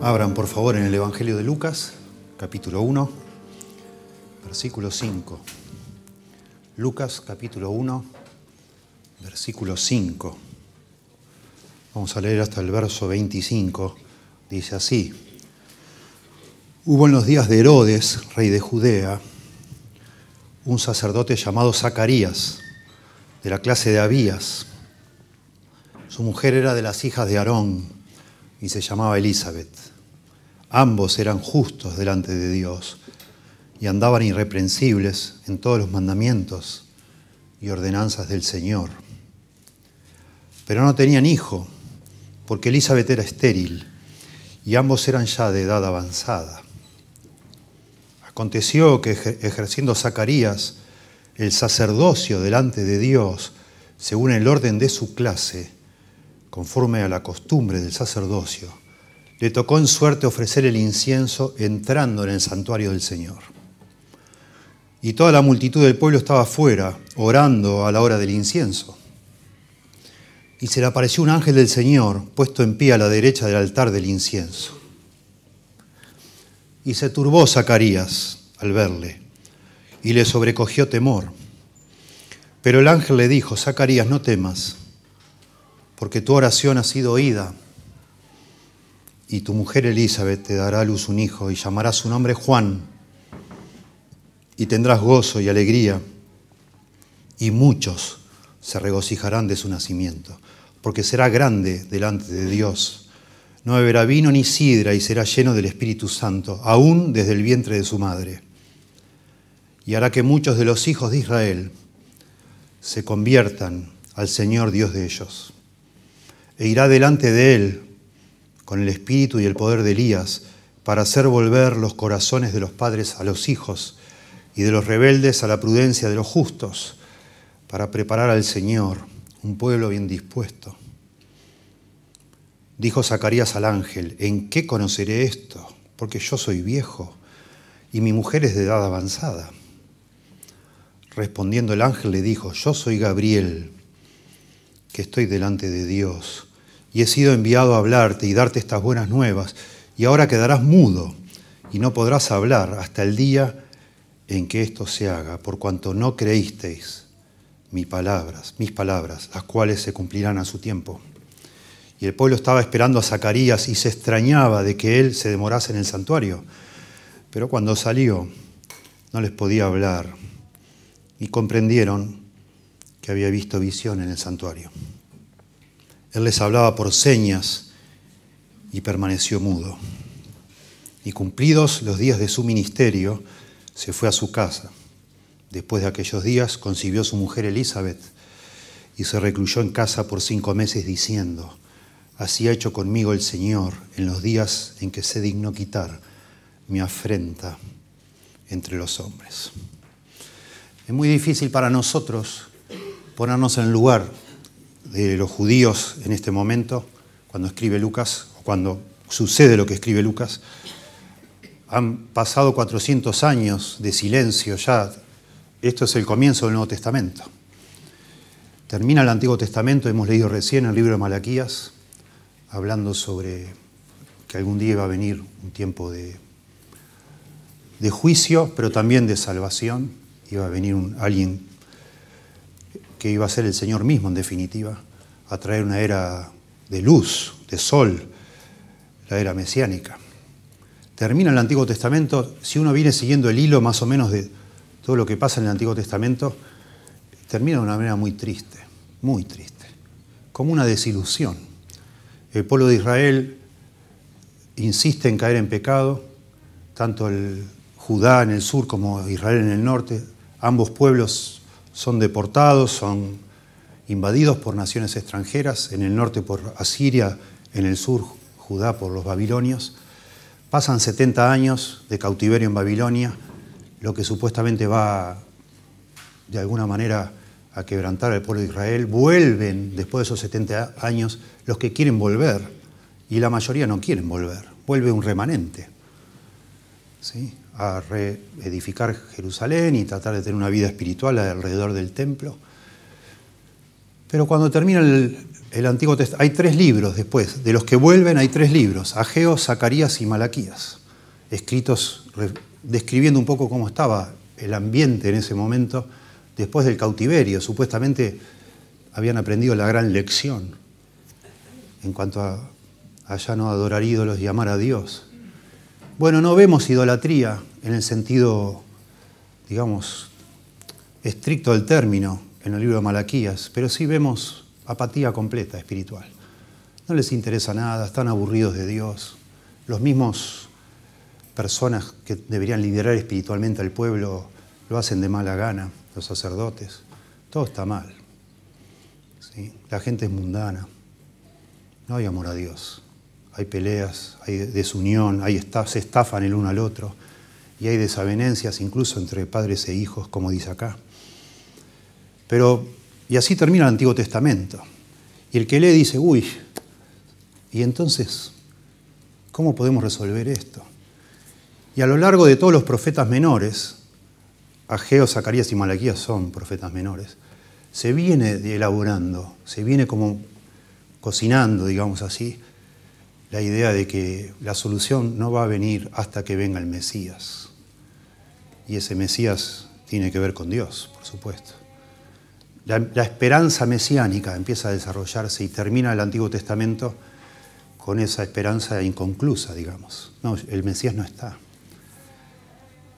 Abran por favor en el Evangelio de Lucas, capítulo 1, versículo 5. Lucas, capítulo 1, versículo 5. Vamos a leer hasta el verso 25. Dice así: Hubo en los días de Herodes, rey de Judea, un sacerdote llamado Zacarías, de la clase de Abías. Su mujer era de las hijas de Aarón y se llamaba Elisabet. Ambos eran justos delante de Dios y andaban irreprensibles en todos los mandamientos y ordenanzas del Señor. Pero no tenían hijo, porque Elisabet era estéril y ambos eran ya de edad avanzada. Aconteció que ejerciendo Zacarías el sacerdocio delante de Dios, según el orden de su clase, conforme a la costumbre del sacerdocio, le tocó en suerte ofrecer el incienso entrando en el santuario del Señor. Y toda la multitud del pueblo estaba afuera, orando a la hora del incienso. Y se le apareció un ángel del Señor, puesto en pie a la derecha del altar del incienso. Y se turbó Zacarías al verle, y le sobrecogió temor. Pero el ángel le dijo: Zacarías, no temas, porque tu oración ha sido oída, y tu mujer Elisabet te dará a luz un hijo, y llamarás su nombre Juan, y tendrás gozo y alegría, y muchos se regocijarán de su nacimiento, porque será grande delante de Dios. No beberá vino ni sidra, y será lleno del Espíritu Santo, aún desde el vientre de su madre. Y hará que muchos de los hijos de Israel se conviertan al Señor Dios de ellos. E irá delante de él con el espíritu y el poder de Elías, para hacer volver los corazones de los padres a los hijos y de los rebeldes a la prudencia de los justos, para preparar al Señor un pueblo bien dispuesto. Dijo Zacarías al ángel: ¿en qué conoceré esto? Porque yo soy viejo y mi mujer es de edad avanzada. Respondiendo el ángel le dijo: yo soy Gabriel, que estoy delante de Dios, y he sido enviado a hablarte y darte estas buenas nuevas, y ahora quedarás mudo y no podrás hablar hasta el día en que esto se haga, por cuanto no creísteis mis palabras, las cuales se cumplirán a su tiempo. Y el pueblo estaba esperando a Zacarías y se extrañaba de que él se demorase en el santuario. Pero cuando salió, no les podía hablar, y comprendieron que había visto visión en el santuario. Él les hablaba por señas y permaneció mudo. Y cumplidos los días de su ministerio, se fue a su casa. Después de aquellos días concibió su mujer Elisabet y se recluyó en casa por 5 meses diciendo: así ha hecho conmigo el Señor en los días en que se dignó quitar mi afrenta entre los hombres. Es muy difícil para nosotros ponernos en el lugar de los judíos en este momento, cuando escribe Lucas, o cuando sucede lo que escribe Lucas. Han pasado 400 años de silencio ya. Esto es el comienzo del Nuevo Testamento. Termina el Antiguo Testamento, hemos leído recién el libro de Malaquías, hablando sobre que algún día iba a venir un tiempo de juicio, pero también de salvación. Iba a venir alguien que iba a ser el Señor mismo, en definitiva, a traer una era de luz, de sol, la era mesiánica. Termina el Antiguo Testamento. Si uno viene siguiendo el hilo más o menos de todo lo que pasa en el Antiguo Testamento, termina de una manera muy triste, como una desilusión. El pueblo de Israel insiste en caer en pecado, tanto el Judá en el sur como Israel en el norte. Ambos pueblos son deportados, son invadidos por naciones extranjeras, en el norte por Asiria, en el sur Judá por los babilonios. Pasan 70 años de cautiverio en Babilonia, lo que supuestamente va de alguna manera a quebrantar al pueblo de Israel. Vuelven después de esos 70 años los que quieren volver, y la mayoría no quieren volver. Vuelve un remanente, ¿sí?, a reedificar Jerusalén y tratar de tener una vida espiritual alrededor del templo. Pero cuando termina el Antiguo Testamento, hay 3 libros después. De los que vuelven hay 3 libros, Ageo, Zacarías y Malaquías, escritos describiendo un poco cómo estaba el ambiente en ese momento, después del cautiverio. Supuestamente habían aprendido la gran lección en cuanto a ya no adorar ídolos y amar a Dios. Bueno, no vemos idolatría en el sentido, digamos, estricto del término en el libro de Malaquías, pero sí vemos apatía completa espiritual. No les interesa nada, están aburridos de Dios. Los mismos personas que deberían liderar espiritualmente al pueblo lo hacen de mala gana, los sacerdotes. Todo está mal. ¿Sí? La gente es mundana. No hay amor a Dios. Hay peleas, hay desunión, se estafan el uno al otro y hay desavenencias incluso entre padres e hijos, como dice acá. Y así termina el Antiguo Testamento. Y el que lee dice, uy, ¿y entonces cómo podemos resolver esto? Y a lo largo de todos los profetas menores, Ageo, Zacarías y Malaquías son profetas menores, se viene elaborando, se viene como cocinando, digamos así, la idea de que la solución no va a venir hasta que venga el Mesías. Y ese Mesías tiene que ver con Dios, por supuesto. La esperanza mesiánica empieza a desarrollarse y termina el Antiguo Testamento con esa esperanza inconclusa, digamos. No, el Mesías no está.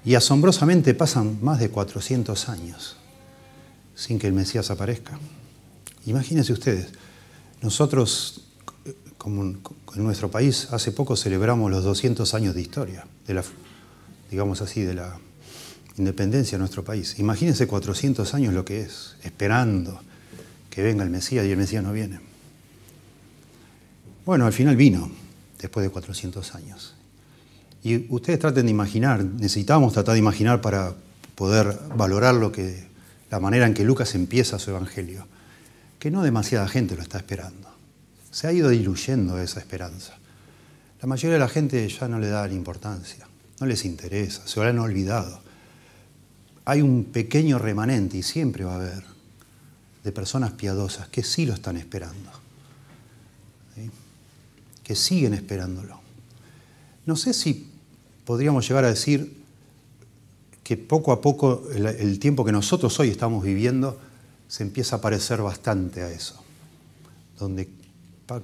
Y asombrosamente pasan más de 400 años sin que el Mesías aparezca. Imagínense ustedes, nosotros, como en nuestro país, hace poco celebramos los 200 años de historia, digamos así, de la independencia de nuestro país. Imagínense 400 años lo que es, esperando que venga el Mesías y el Mesías no viene. Bueno, al final vino, después de 400 años. Y ustedes traten de imaginar, necesitamos tratar de imaginar para poder valorar la manera en que Lucas empieza su evangelio, que no demasiada gente lo está esperando. Se ha ido diluyendo esa esperanza. La mayoría de la gente ya no le da la importancia, no les interesa, se lo han olvidado. Hay un pequeño remanente, y siempre va a haber, de personas piadosas que sí lo están esperando, ¿sí? Que siguen esperándolo. No sé si podríamos llegar a decir que poco a poco el tiempo que nosotros hoy estamos viviendo se empieza a parecer bastante a eso, donde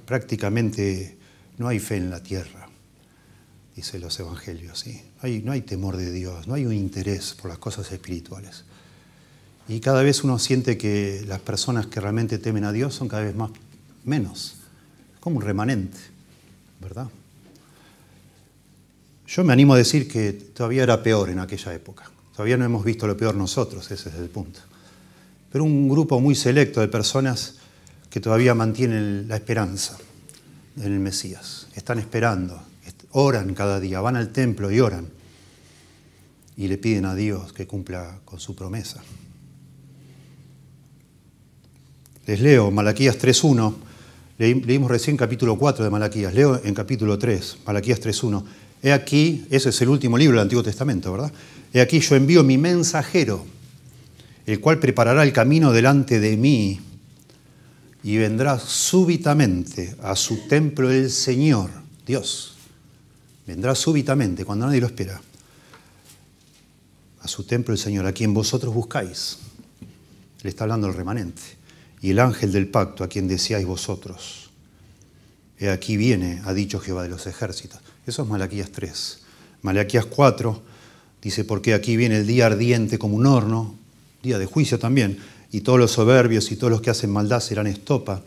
prácticamente no hay fe en la tierra, dicen los evangelios, ¿sí? No hay temor de Dios, no hay un interés por las cosas espirituales. Y cada vez uno siente que las personas que realmente temen a Dios son cada vez menos, como un remanente, ¿verdad? Yo me animo a decir que todavía era peor en aquella época. Todavía no hemos visto lo peor nosotros, ese es el punto. Pero un grupo muy selecto de personas que todavía mantienen la esperanza en el Mesías. Están esperando, oran cada día, van al templo y oran. Y le piden a Dios que cumpla con su promesa. Les leo Malaquías 3.1. Leímos recién capítulo 4 de Malaquías. Leo en capítulo 3, Malaquías 3.1. He aquí, ese es el último libro del Antiguo Testamento, ¿verdad? He aquí yo envío mi mensajero, el cual preparará el camino delante de mí y vendrá súbitamente a su templo el Señor, Dios. Vendrá súbitamente, cuando nadie lo espera. A su templo el Señor, a quien vosotros buscáis. Le está hablando el remanente. Y el ángel del pacto, a quien deseáis vosotros. He aquí viene, ha dicho Jehová de los ejércitos. Eso es Malaquías 3. Malaquías 4 dice, porque aquí viene el día ardiente como un horno, día de juicio también, y todos los soberbios y todos los que hacen maldad serán estopa.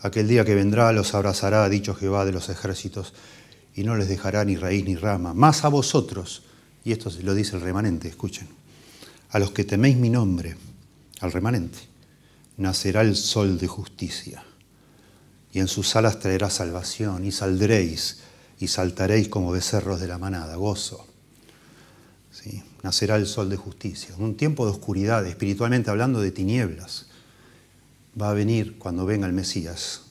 Aquel día que vendrá los abrazará, ha dicho Jehová de los ejércitos, y no les dejará ni raíz ni rama. Más a vosotros, y esto lo dice el remanente, escuchen, a los que teméis mi nombre, al remanente, nacerá el sol de justicia, y en sus alas traerá salvación, y saldréis y saltaréis como becerros de la manada, gozo. ¿Sí? Nacerá el sol de justicia. En un tiempo de oscuridad, espiritualmente hablando, de tinieblas, va a venir, cuando venga el Mesías,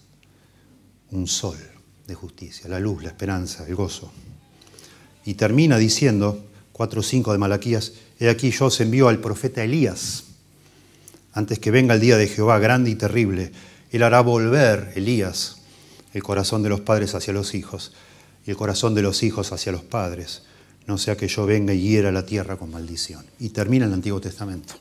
un sol de justicia, la luz, la esperanza, el gozo. Y termina diciendo, 4:5 de Malaquías, he aquí yo os envío al profeta Elías, antes que venga el día de Jehová grande y terrible. Él hará volver, Elías, el corazón de los padres hacia los hijos y el corazón de los hijos hacia los padres, no sea que yo venga y hiera la tierra con maldición. Y termina el Antiguo Testamento.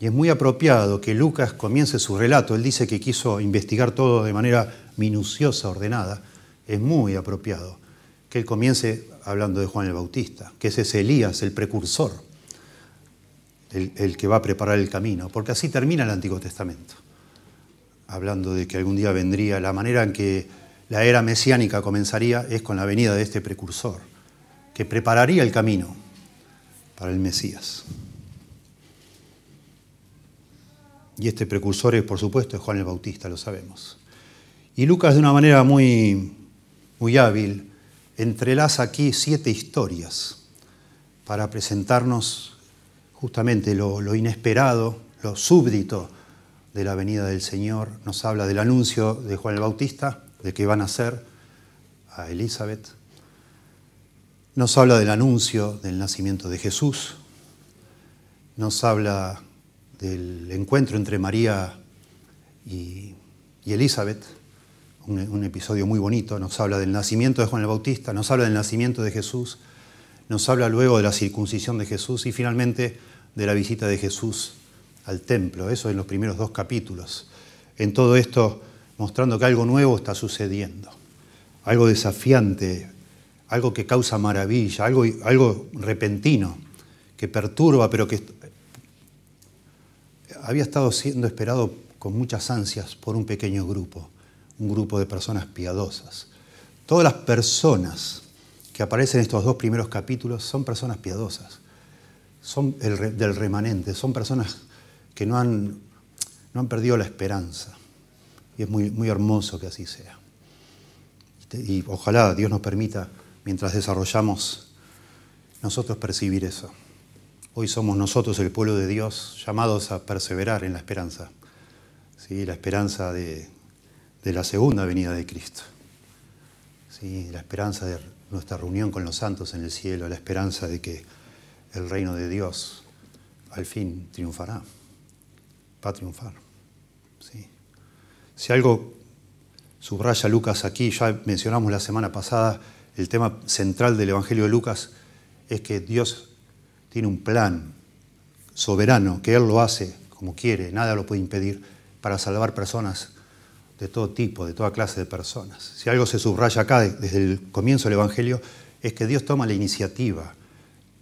Y es muy apropiado que Lucas comience su relato. Él dice que quiso investigar todo de manera minuciosa, ordenada. Es muy apropiado que él comience hablando de Juan el Bautista, que ese es Elías, el precursor, el que va a preparar el camino, porque así termina el Antiguo Testamento, hablando de que algún día vendría. La manera en que la era mesiánica comenzaría es con la venida de este precursor, que prepararía el camino para el Mesías. Y este precursor, por supuesto, es Juan el Bautista, lo sabemos. Y Lucas, de una manera muy hábil, entrelaza aquí 7 historias para presentarnos justamente lo inesperado, lo súbdito de la venida del Señor. Nos habla del anuncio de Juan el Bautista, de que va a nacer a Elizabeth. Nos habla del anuncio del nacimiento de Jesús. Nos habla del encuentro entre María y Elizabeth, un episodio muy bonito. Nos habla del nacimiento de Juan el Bautista, nos habla del nacimiento de Jesús, nos habla luego de la circuncisión de Jesús y finalmente de la visita de Jesús al templo. Eso en los primeros 2 capítulos. En todo esto, mostrando que algo nuevo está sucediendo, algo desafiante, algo que causa maravilla, algo repentino, que perturba, pero que había estado siendo esperado con muchas ansias por un pequeño grupo, un grupo de personas piadosas. Todas las personas que aparecen en estos 2 primeros capítulos son personas piadosas, son del remanente, son personas que no han perdido la esperanza. Y es muy hermoso que así sea. Y ojalá Dios nos permita, mientras desarrollamos, nosotros percibir eso. Hoy somos nosotros, el pueblo de Dios, llamados a perseverar en la esperanza. ¿Sí? La esperanza de la segunda venida de Cristo. ¿Sí? La esperanza de nuestra reunión con los santos en el cielo. La esperanza de que el reino de Dios al fin triunfará. Va a triunfar. ¿Sí? Si algo subraya Lucas aquí, ya mencionamos la semana pasada, el tema central del Evangelio de Lucas es que Dios tiene un plan soberano, que Él lo hace como quiere, nada lo puede impedir, para salvar personas de todo tipo, de toda clase de personas. Si algo se subraya acá desde el comienzo del Evangelio, es que Dios toma la iniciativa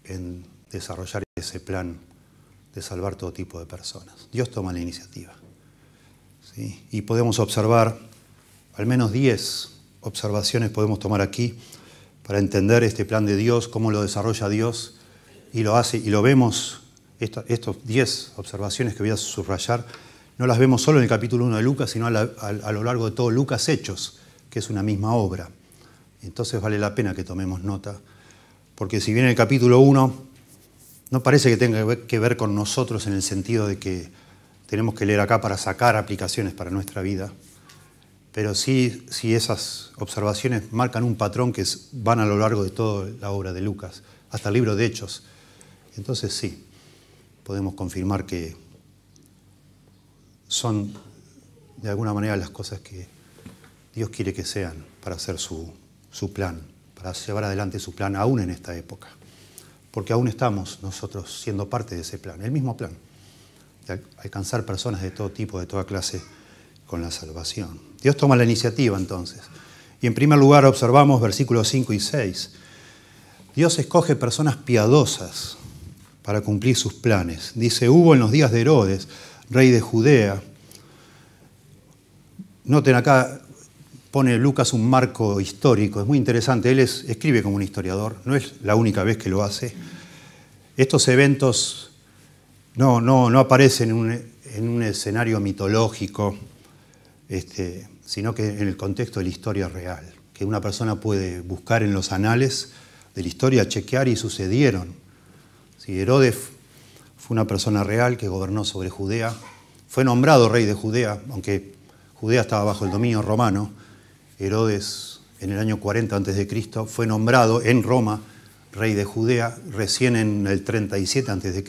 en desarrollar ese plan de salvar todo tipo de personas. Dios toma la iniciativa. ¿Sí? Y podemos observar, al menos 10 observaciones podemos tomar aquí para entender este plan de Dios, cómo lo desarrolla Dios, y lo hace, y lo vemos, estos 10 observaciones que voy a subrayar, no las vemos solo en el capítulo 1 de Lucas, sino a lo largo de todo Lucas Hechos, que es una misma obra. Entonces vale la pena que tomemos nota, porque si bien el capítulo 1 no parece que tenga que ver con nosotros en el sentido de que tenemos que leer acá para sacar aplicaciones para nuestra vida, pero sí esas observaciones marcan un patrón que van a lo largo de toda la obra de Lucas, hasta el libro de Hechos. Entonces sí, podemos confirmar que son de alguna manera las cosas que Dios quiere que sean para hacer su plan, para llevar adelante su plan aún en esta época. Porque aún estamos nosotros siendo parte de ese plan, el mismo plan, de alcanzar personas de todo tipo, de toda clase, con la salvación. Dios toma la iniciativa entonces. Y en primer lugar observamos versículos 5 y 6. Dios escoge personas piadosas para cumplir sus planes. Dice, hubo en los días de Herodes, rey de Judea. Noten acá, pone Lucas un marco histórico, es muy interesante. Él escribe como un historiador, no es la única vez que lo hace. Estos eventos no aparecen en un escenario mitológico, sino que en el contexto de la historia real, que una persona puede buscar en los anales de la historia, chequear y sucedieron. Sí, Herodes fue una persona real que gobernó sobre Judea, fue nombrado rey de Judea, aunque Judea estaba bajo el dominio romano. Herodes, en el año 40 a.C., fue nombrado en Roma rey de Judea. Recién en el 37 a.C.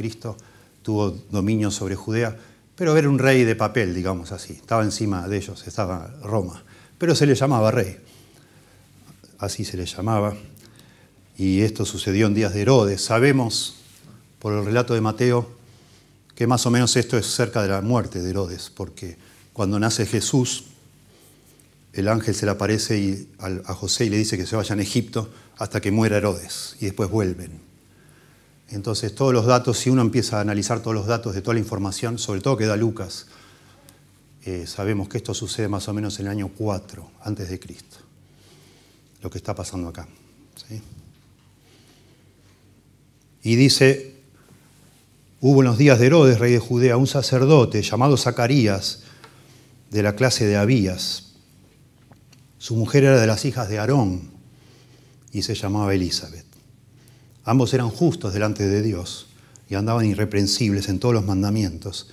tuvo dominio sobre Judea, pero era un rey de papel, digamos así. Estaba encima de ellos, estaba Roma. Pero se le llamaba rey. Así se le llamaba. Y esto sucedió en días de Herodes. Sabemos, por el relato de Mateo, que más o menos esto es cerca de la muerte de Herodes, porque cuando nace Jesús, el ángel se le aparece a José y le dice que se vayan a Egipto hasta que muera Herodes, y después vuelven. Entonces todos los datos, si uno empieza a analizar todos los datos de toda la información, sobre todo que da Lucas, sabemos que esto sucede más o menos en el año 4 antes de Cristo, lo que está pasando acá. ¿Sí? Y dice, hubo en los días de Herodes, rey de Judea, un sacerdote llamado Zacarías, de la clase de Abías. Su mujer era de las hijas de Aarón y se llamaba Elizabeth. Ambos eran justos delante de Dios y andaban irreprensibles en todos los mandamientos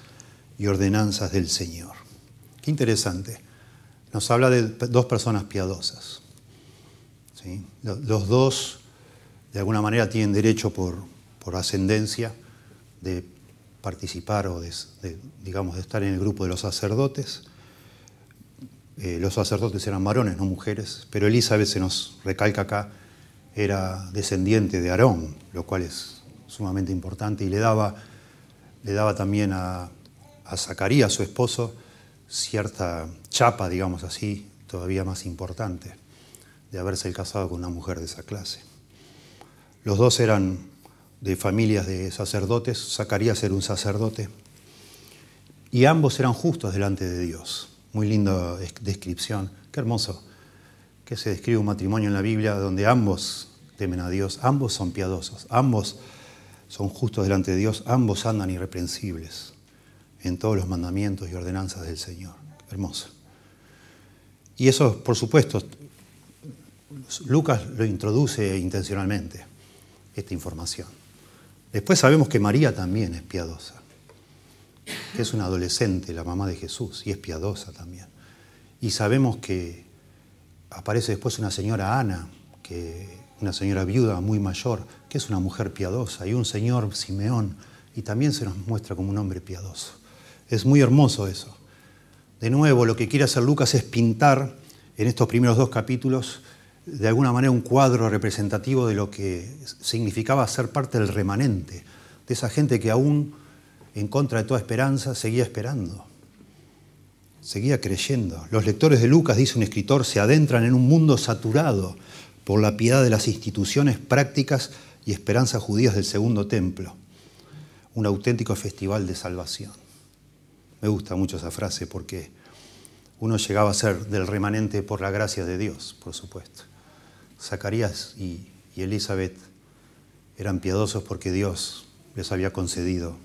y ordenanzas del Señor. Qué interesante. Nos habla de dos personas piadosas. ¿Sí? Los dos, de alguna manera, tienen derecho por ascendencia de participar o de estar en el grupo de los sacerdotes. Los sacerdotes eran varones, no mujeres, pero Elizabeth, se nos recalca acá, era descendiente de Aarón, lo cual es sumamente importante, y le daba también a Zacarías, su esposo, cierta chapa, digamos así, todavía más importante, de haberse casado con una mujer de esa clase. Los dos eran de familias de sacerdotes, Zacarías era un sacerdote, y ambos eran justos delante de Dios. Muy linda descripción, qué hermoso que se describe un matrimonio en la Biblia donde ambos temen a Dios, ambos son piadosos, ambos son justos delante de Dios, ambos andan irreprensibles en todos los mandamientos y ordenanzas del Señor. Hermoso. Y eso, por supuesto, Lucas lo introduce intencionalmente, esta información. Después sabemos que María también es piadosa, que es una adolescente, la mamá de Jesús, y es piadosa también. Y sabemos que aparece después una señora Ana, una señora viuda muy mayor, que es una mujer piadosa, y un señor Simeón, y también se nos muestra como un hombre piadoso. Es muy hermoso eso. De nuevo, lo que quiere hacer Lucas es pintar en estos primeros 2 capítulos de alguna manera un cuadro representativo de lo que significaba ser parte del remanente, de esa gente que aún en contra de toda esperanza seguía esperando, seguía creyendo. Los lectores de Lucas, dice un escritor, se adentran en un mundo saturado por la piedad de las instituciones, prácticas y esperanzas judías del Segundo Templo, un auténtico festival de salvación. Me gusta mucho esa frase porque uno llegaba a ser del remanente por la gracia de Dios, por supuesto. Zacarías y Elizabeth eran piadosos porque Dios les había concedido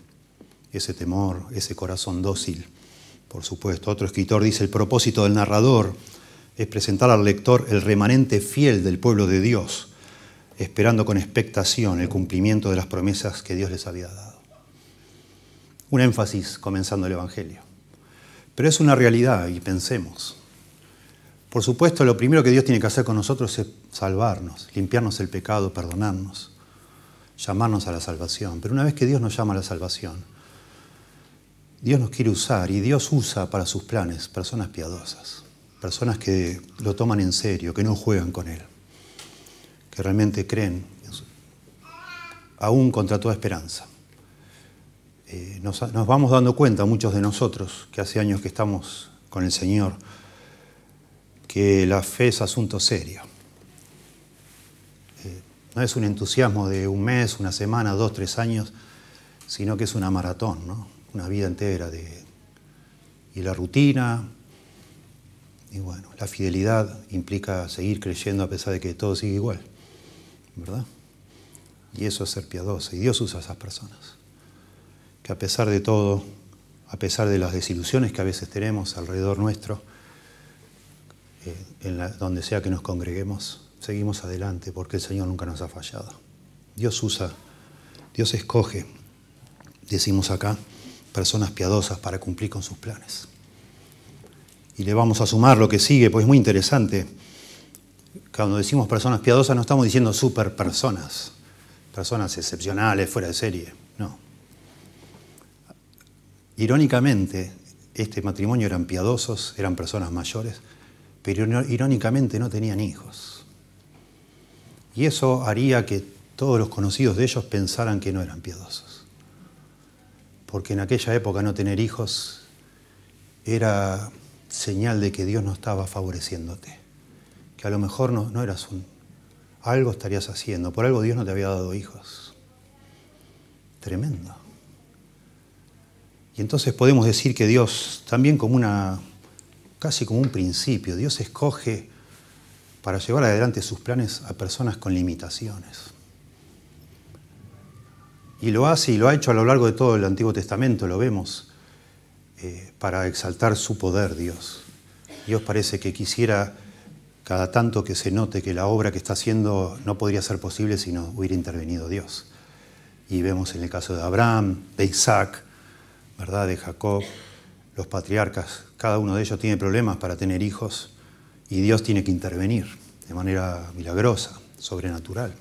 ese temor, ese corazón dócil, por supuesto. Otro escritor dice, el propósito del narrador es presentar al lector el remanente fiel del pueblo de Dios, esperando con expectación el cumplimiento de las promesas que Dios les había dado. Un énfasis comenzando el Evangelio. Pero es una realidad, y pensemos. Por supuesto, lo primero que Dios tiene que hacer con nosotros es salvarnos, limpiarnos el pecado, perdonarnos, llamarnos a la salvación. Pero una vez que Dios nos llama a la salvación, Dios nos quiere usar, y Dios usa para sus planes personas piadosas, personas que lo toman en serio, que no juegan con Él, que realmente creen, aún contra toda esperanza. Nos vamos dando cuenta, muchos de nosotros, que hace años que estamos con el Señor, que la fe es asunto serio. No es un entusiasmo de un mes, una semana, 2, 3 años, sino que es una maratón, ¿no? Una vida entera y la rutina, y bueno, la fidelidad implica seguir creyendo a pesar de que todo sigue igual, ¿verdad? Y eso es ser piadoso, y Dios usa a esas personas, que a pesar de todo, a pesar de las desilusiones que a veces tenemos alrededor nuestro, donde sea que nos congreguemos, seguimos adelante porque el Señor nunca nos ha fallado. Dios usa, Dios escoge, decimos acá, personas piadosas para cumplir con sus planes. Y le vamos a sumar lo que sigue, pues es muy interesante. Cuando decimos personas piadosas no estamos diciendo super personas, personas excepcionales, fuera de serie, no. Irónicamente, este matrimonio eran piadosos, eran personas mayores, pero irónicamente no tenían hijos. Y eso haría que todos los conocidos de ellos pensaran que no eran piadosos. Porque en aquella época no tener hijos era señal de que Dios no estaba favoreciéndote. Que a lo mejor no eras algo estarías haciendo, por algo Dios no te había dado hijos. Tremendo. Y entonces podemos decir que Dios, también casi como un principio, Dios escoge para llevar adelante sus planes a personas con limitaciones. Y lo hace y lo ha hecho a lo largo de todo el Antiguo Testamento, lo vemos, para exaltar su poder, Dios. Dios parece que quisiera cada tanto que se note que la obra que está haciendo no podría ser posible si no hubiera intervenido Dios. Y vemos en el caso de Abraham, de Isaac, ¿verdad?, de Jacob, los patriarcas, cada uno de ellos tiene problemas para tener hijos y Dios tiene que intervenir de manera milagrosa, sobrenatural.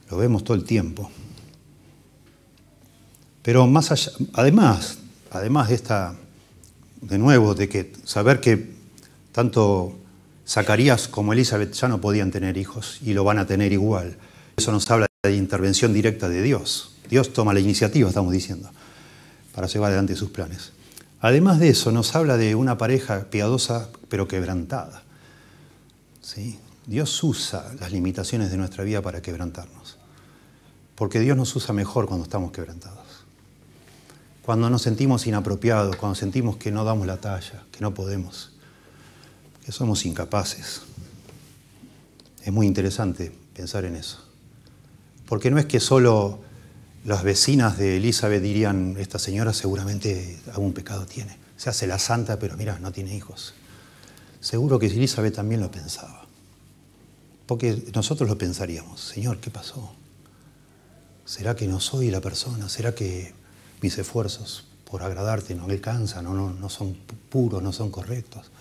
Lo vemos todo el tiempo. Pero más allá, además de nuevo, de que saber que tanto Zacarías como Elizabeth ya no podían tener hijos y lo van a tener igual, eso nos habla de intervención directa de Dios. Dios toma la iniciativa, estamos diciendo, para llevar adelante sus planes. Además de eso, nos habla de una pareja piadosa pero quebrantada. ¿Sí? Dios usa las limitaciones de nuestra vida para quebrantarnos. Porque Dios nos usa mejor cuando estamos quebrantados. Cuando nos sentimos inapropiados, cuando sentimos que no damos la talla, que no podemos, que somos incapaces. Es muy interesante pensar en eso. Porque no es que solo las vecinas de Elizabeth dirían, esta señora seguramente algún pecado tiene. Se hace la santa, pero mira, no tiene hijos. Seguro que Elizabeth también lo pensaba. Porque nosotros lo pensaríamos. Señor, ¿qué pasó? ¿Será que no soy la persona? ¿Será que mis esfuerzos por agradarte no alcanzan, no son puros, no son correctos?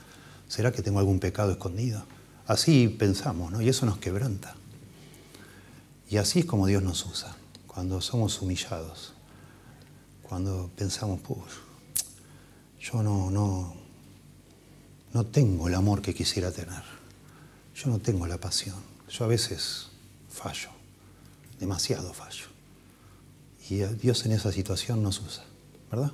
¿Será que tengo algún pecado escondido? Así pensamos, ¿no? Y eso nos quebranta. Y así es como Dios nos usa, cuando somos humillados, cuando pensamos, yo no tengo el amor que quisiera tener, yo no tengo la pasión, yo a veces fallo, demasiado fallo. Y Dios en esa situación nos usa, ¿verdad?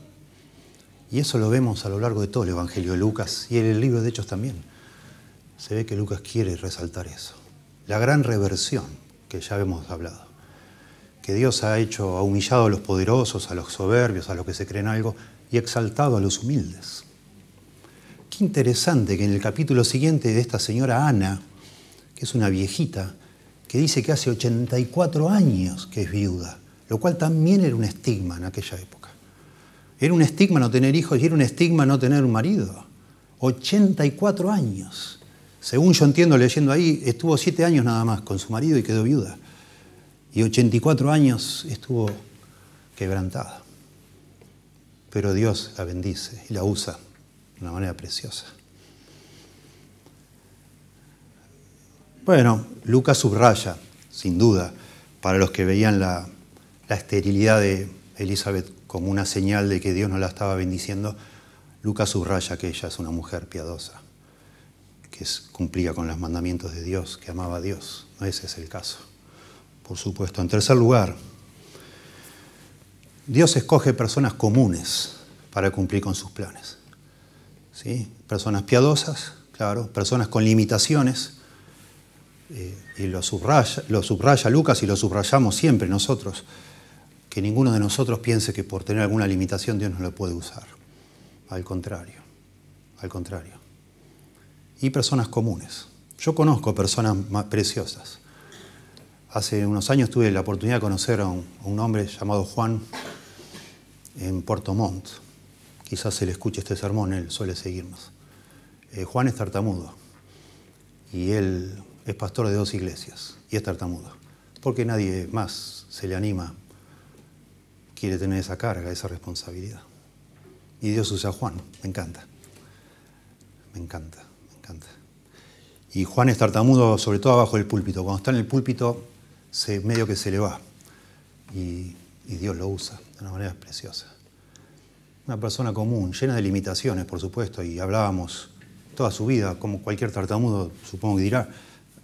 Y eso lo vemos a lo largo de todo el Evangelio de Lucas y en el libro de Hechos también. Se ve que Lucas quiere resaltar eso. La gran reversión que ya hemos hablado. Que Dios ha humillado a los poderosos, a los soberbios, a los que se creen algo y exaltado a los humildes. Qué interesante que en el capítulo siguiente de esta señora Ana, que es una viejita, que dice que hace 84 años que es viuda, lo cual también era un estigma en aquella época. Era un estigma no tener hijos y era un estigma no tener un marido. 84 años. Según yo entiendo leyendo ahí, estuvo 7 años nada más con su marido y quedó viuda. Y 84 años estuvo quebrantada. Pero Dios la bendice y la usa de una manera preciosa. Bueno, Lucas subraya, sin duda, para los que veían la esterilidad de Elizabeth como una señal de que Dios no la estaba bendiciendo, Lucas subraya que ella es una mujer piadosa, que cumplía con los mandamientos de Dios, que amaba a Dios. No, ese es el caso, por supuesto. En tercer lugar, Dios escoge personas comunes para cumplir con sus planes. ¿Sí? Personas piadosas, claro, personas con limitaciones, y lo subraya Lucas y lo subrayamos siempre nosotros, que ninguno de nosotros piense que por tener alguna limitación Dios no lo puede usar. Al contrario. Y personas comunes. Yo conozco personas preciosas. Hace unos años tuve la oportunidad de conocer a un hombre llamado Juan en Puerto Montt. Quizás se le escuche este sermón, él suele seguirnos. Juan es tartamudo y él es pastor de 2 iglesias y es tartamudo. Porque nadie más se le anima, quiere tener esa carga, esa responsabilidad. Y Dios usa a Juan, me encanta. Y Juan es tartamudo sobre todo abajo del púlpito. Cuando está en el púlpito, medio que se le va. Y Dios lo usa de una manera preciosa. Una persona común, llena de limitaciones, por supuesto, y hablábamos toda su vida, como cualquier tartamudo, supongo que dirá,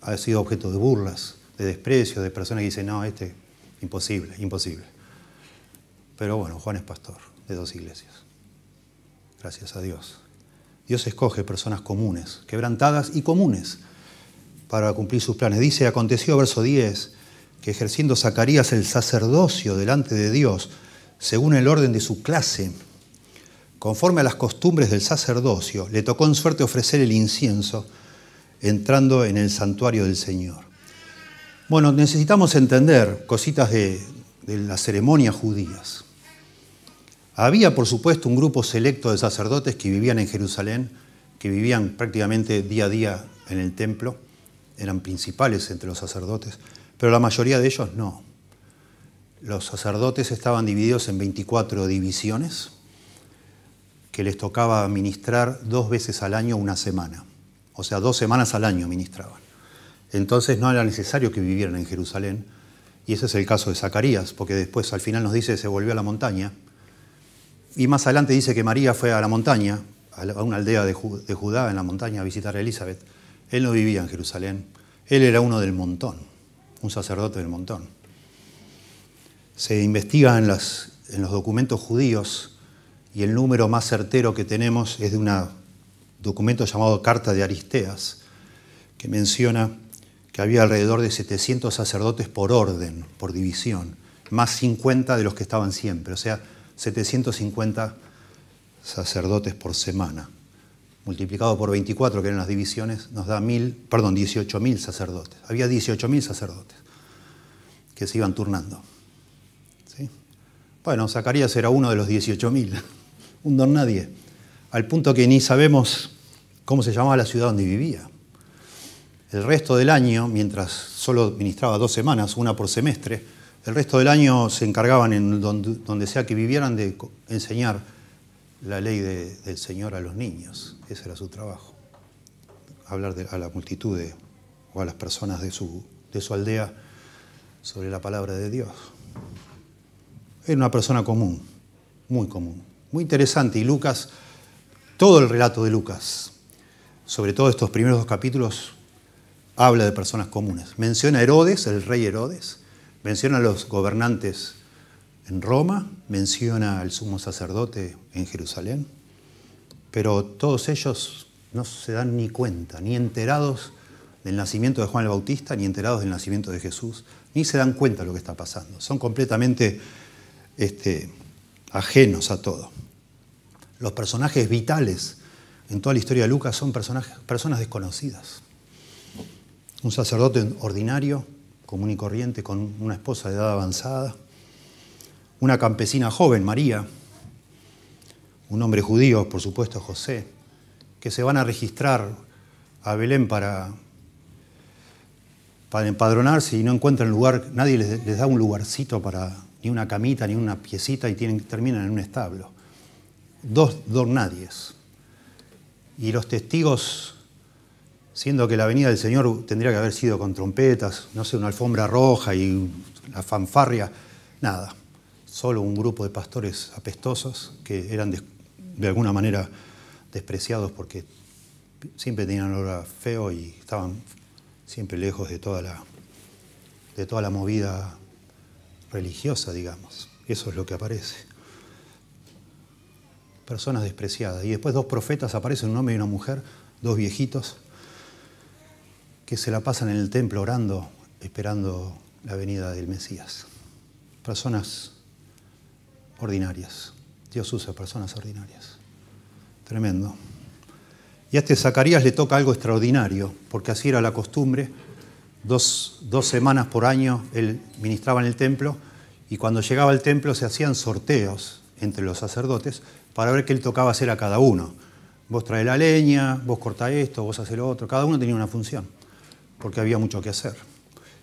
ha sido objeto de burlas, de desprecio, de personas que dicen, no, imposible, imposible. Pero bueno, Juan es pastor de 2 iglesias. Gracias a Dios. Dios escoge personas comunes, quebrantadas y comunes, para cumplir sus planes. Dice, aconteció, verso 10, que ejerciendo Zacarías el sacerdocio delante de Dios, según el orden de su clase, conforme a las costumbres del sacerdocio, le tocó en suerte ofrecer el incienso, entrando en el santuario del Señor. Bueno, necesitamos entender cositas de las ceremonias judías. Había, por supuesto, un grupo selecto de sacerdotes que vivían en Jerusalén, que vivían prácticamente día a día en el templo, eran principales entre los sacerdotes, pero la mayoría de ellos no. Los sacerdotes estaban divididos en 24 divisiones, que les tocaba ministrar 2 veces al año una semana. O sea, 2 semanas al año ministraban. Entonces no era necesario que vivieran en Jerusalén, y ese es el caso de Zacarías, porque después al final nos dice que se volvió a la montaña, y más adelante dice que María fue a la montaña, a una aldea de Judá en la montaña a visitar a Elizabeth. Él no vivía en Jerusalén, él era uno del montón, un sacerdote del montón. Se investiga en los documentos judíos, y el número más certero que tenemos es de un documento llamado Carta de Aristeas, que menciona que había alrededor de 700 sacerdotes por orden, por división, más 50 de los que estaban siempre, o sea, 750 sacerdotes por semana. Multiplicado por 24, que eran las divisiones, nos da 18.000 sacerdotes. Había 18.000 sacerdotes que se iban turnando. ¿Sí? Bueno, Zacarías era uno de los 18.000, un don nadie, al punto que ni sabemos cómo se llamaba la ciudad donde vivía. El resto del año, mientras solo ministraba 2 semanas, una por semestre, el resto del año se encargaban, en donde sea que vivieran, de enseñar la ley del Señor a los niños. Ese era su trabajo. Hablar a la multitud o a las personas de su aldea sobre la palabra de Dios. Era una persona común, muy interesante. Y Lucas, todo el relato de Lucas, sobre todo estos primeros 2 capítulos, habla de personas comunes. Menciona a Herodes, el rey Herodes, menciona a los gobernantes en Roma, menciona al sumo sacerdote en Jerusalén, pero todos ellos no se dan ni cuenta, ni enterados del nacimiento de Juan el Bautista, ni enterados del nacimiento de Jesús, ni se dan cuenta de lo que está pasando. Son completamente ajenos a todo. Los personajes vitales en toda la historia de Lucas son personas desconocidas. Un sacerdote ordinario, común y corriente, con una esposa de edad avanzada, una campesina joven, María, un hombre judío, por supuesto, José, que se van a registrar a Belén para empadronarse y no encuentran lugar, nadie les da un lugarcito ni una camita, ni una piecita, y terminan en un establo. 2 nadies. Y los testigos, siendo que la venida del Señor tendría que haber sido con trompetas, no sé, una alfombra roja y la fanfarria, nada. Solo un grupo de pastores apestosos que eran de alguna manera despreciados porque siempre tenían olor feo y estaban siempre lejos de toda la movida religiosa, digamos. Eso es lo que aparece. Personas despreciadas. Y después 2 profetas aparecen, un hombre y una mujer, 2 viejitos, que se la pasan en el templo orando, esperando la venida del Mesías. Personas ordinarias. Dios usa personas ordinarias. Tremendo. Y a Zacarías le toca algo extraordinario, porque así era la costumbre. 2 semanas por año él ministraba en el templo, y cuando llegaba al templo se hacían sorteos entre los sacerdotes para ver qué le tocaba hacer a cada uno. Vos traes la leña, vos cortás esto, vos haces lo otro. Cada uno tenía una función, porque había mucho que hacer.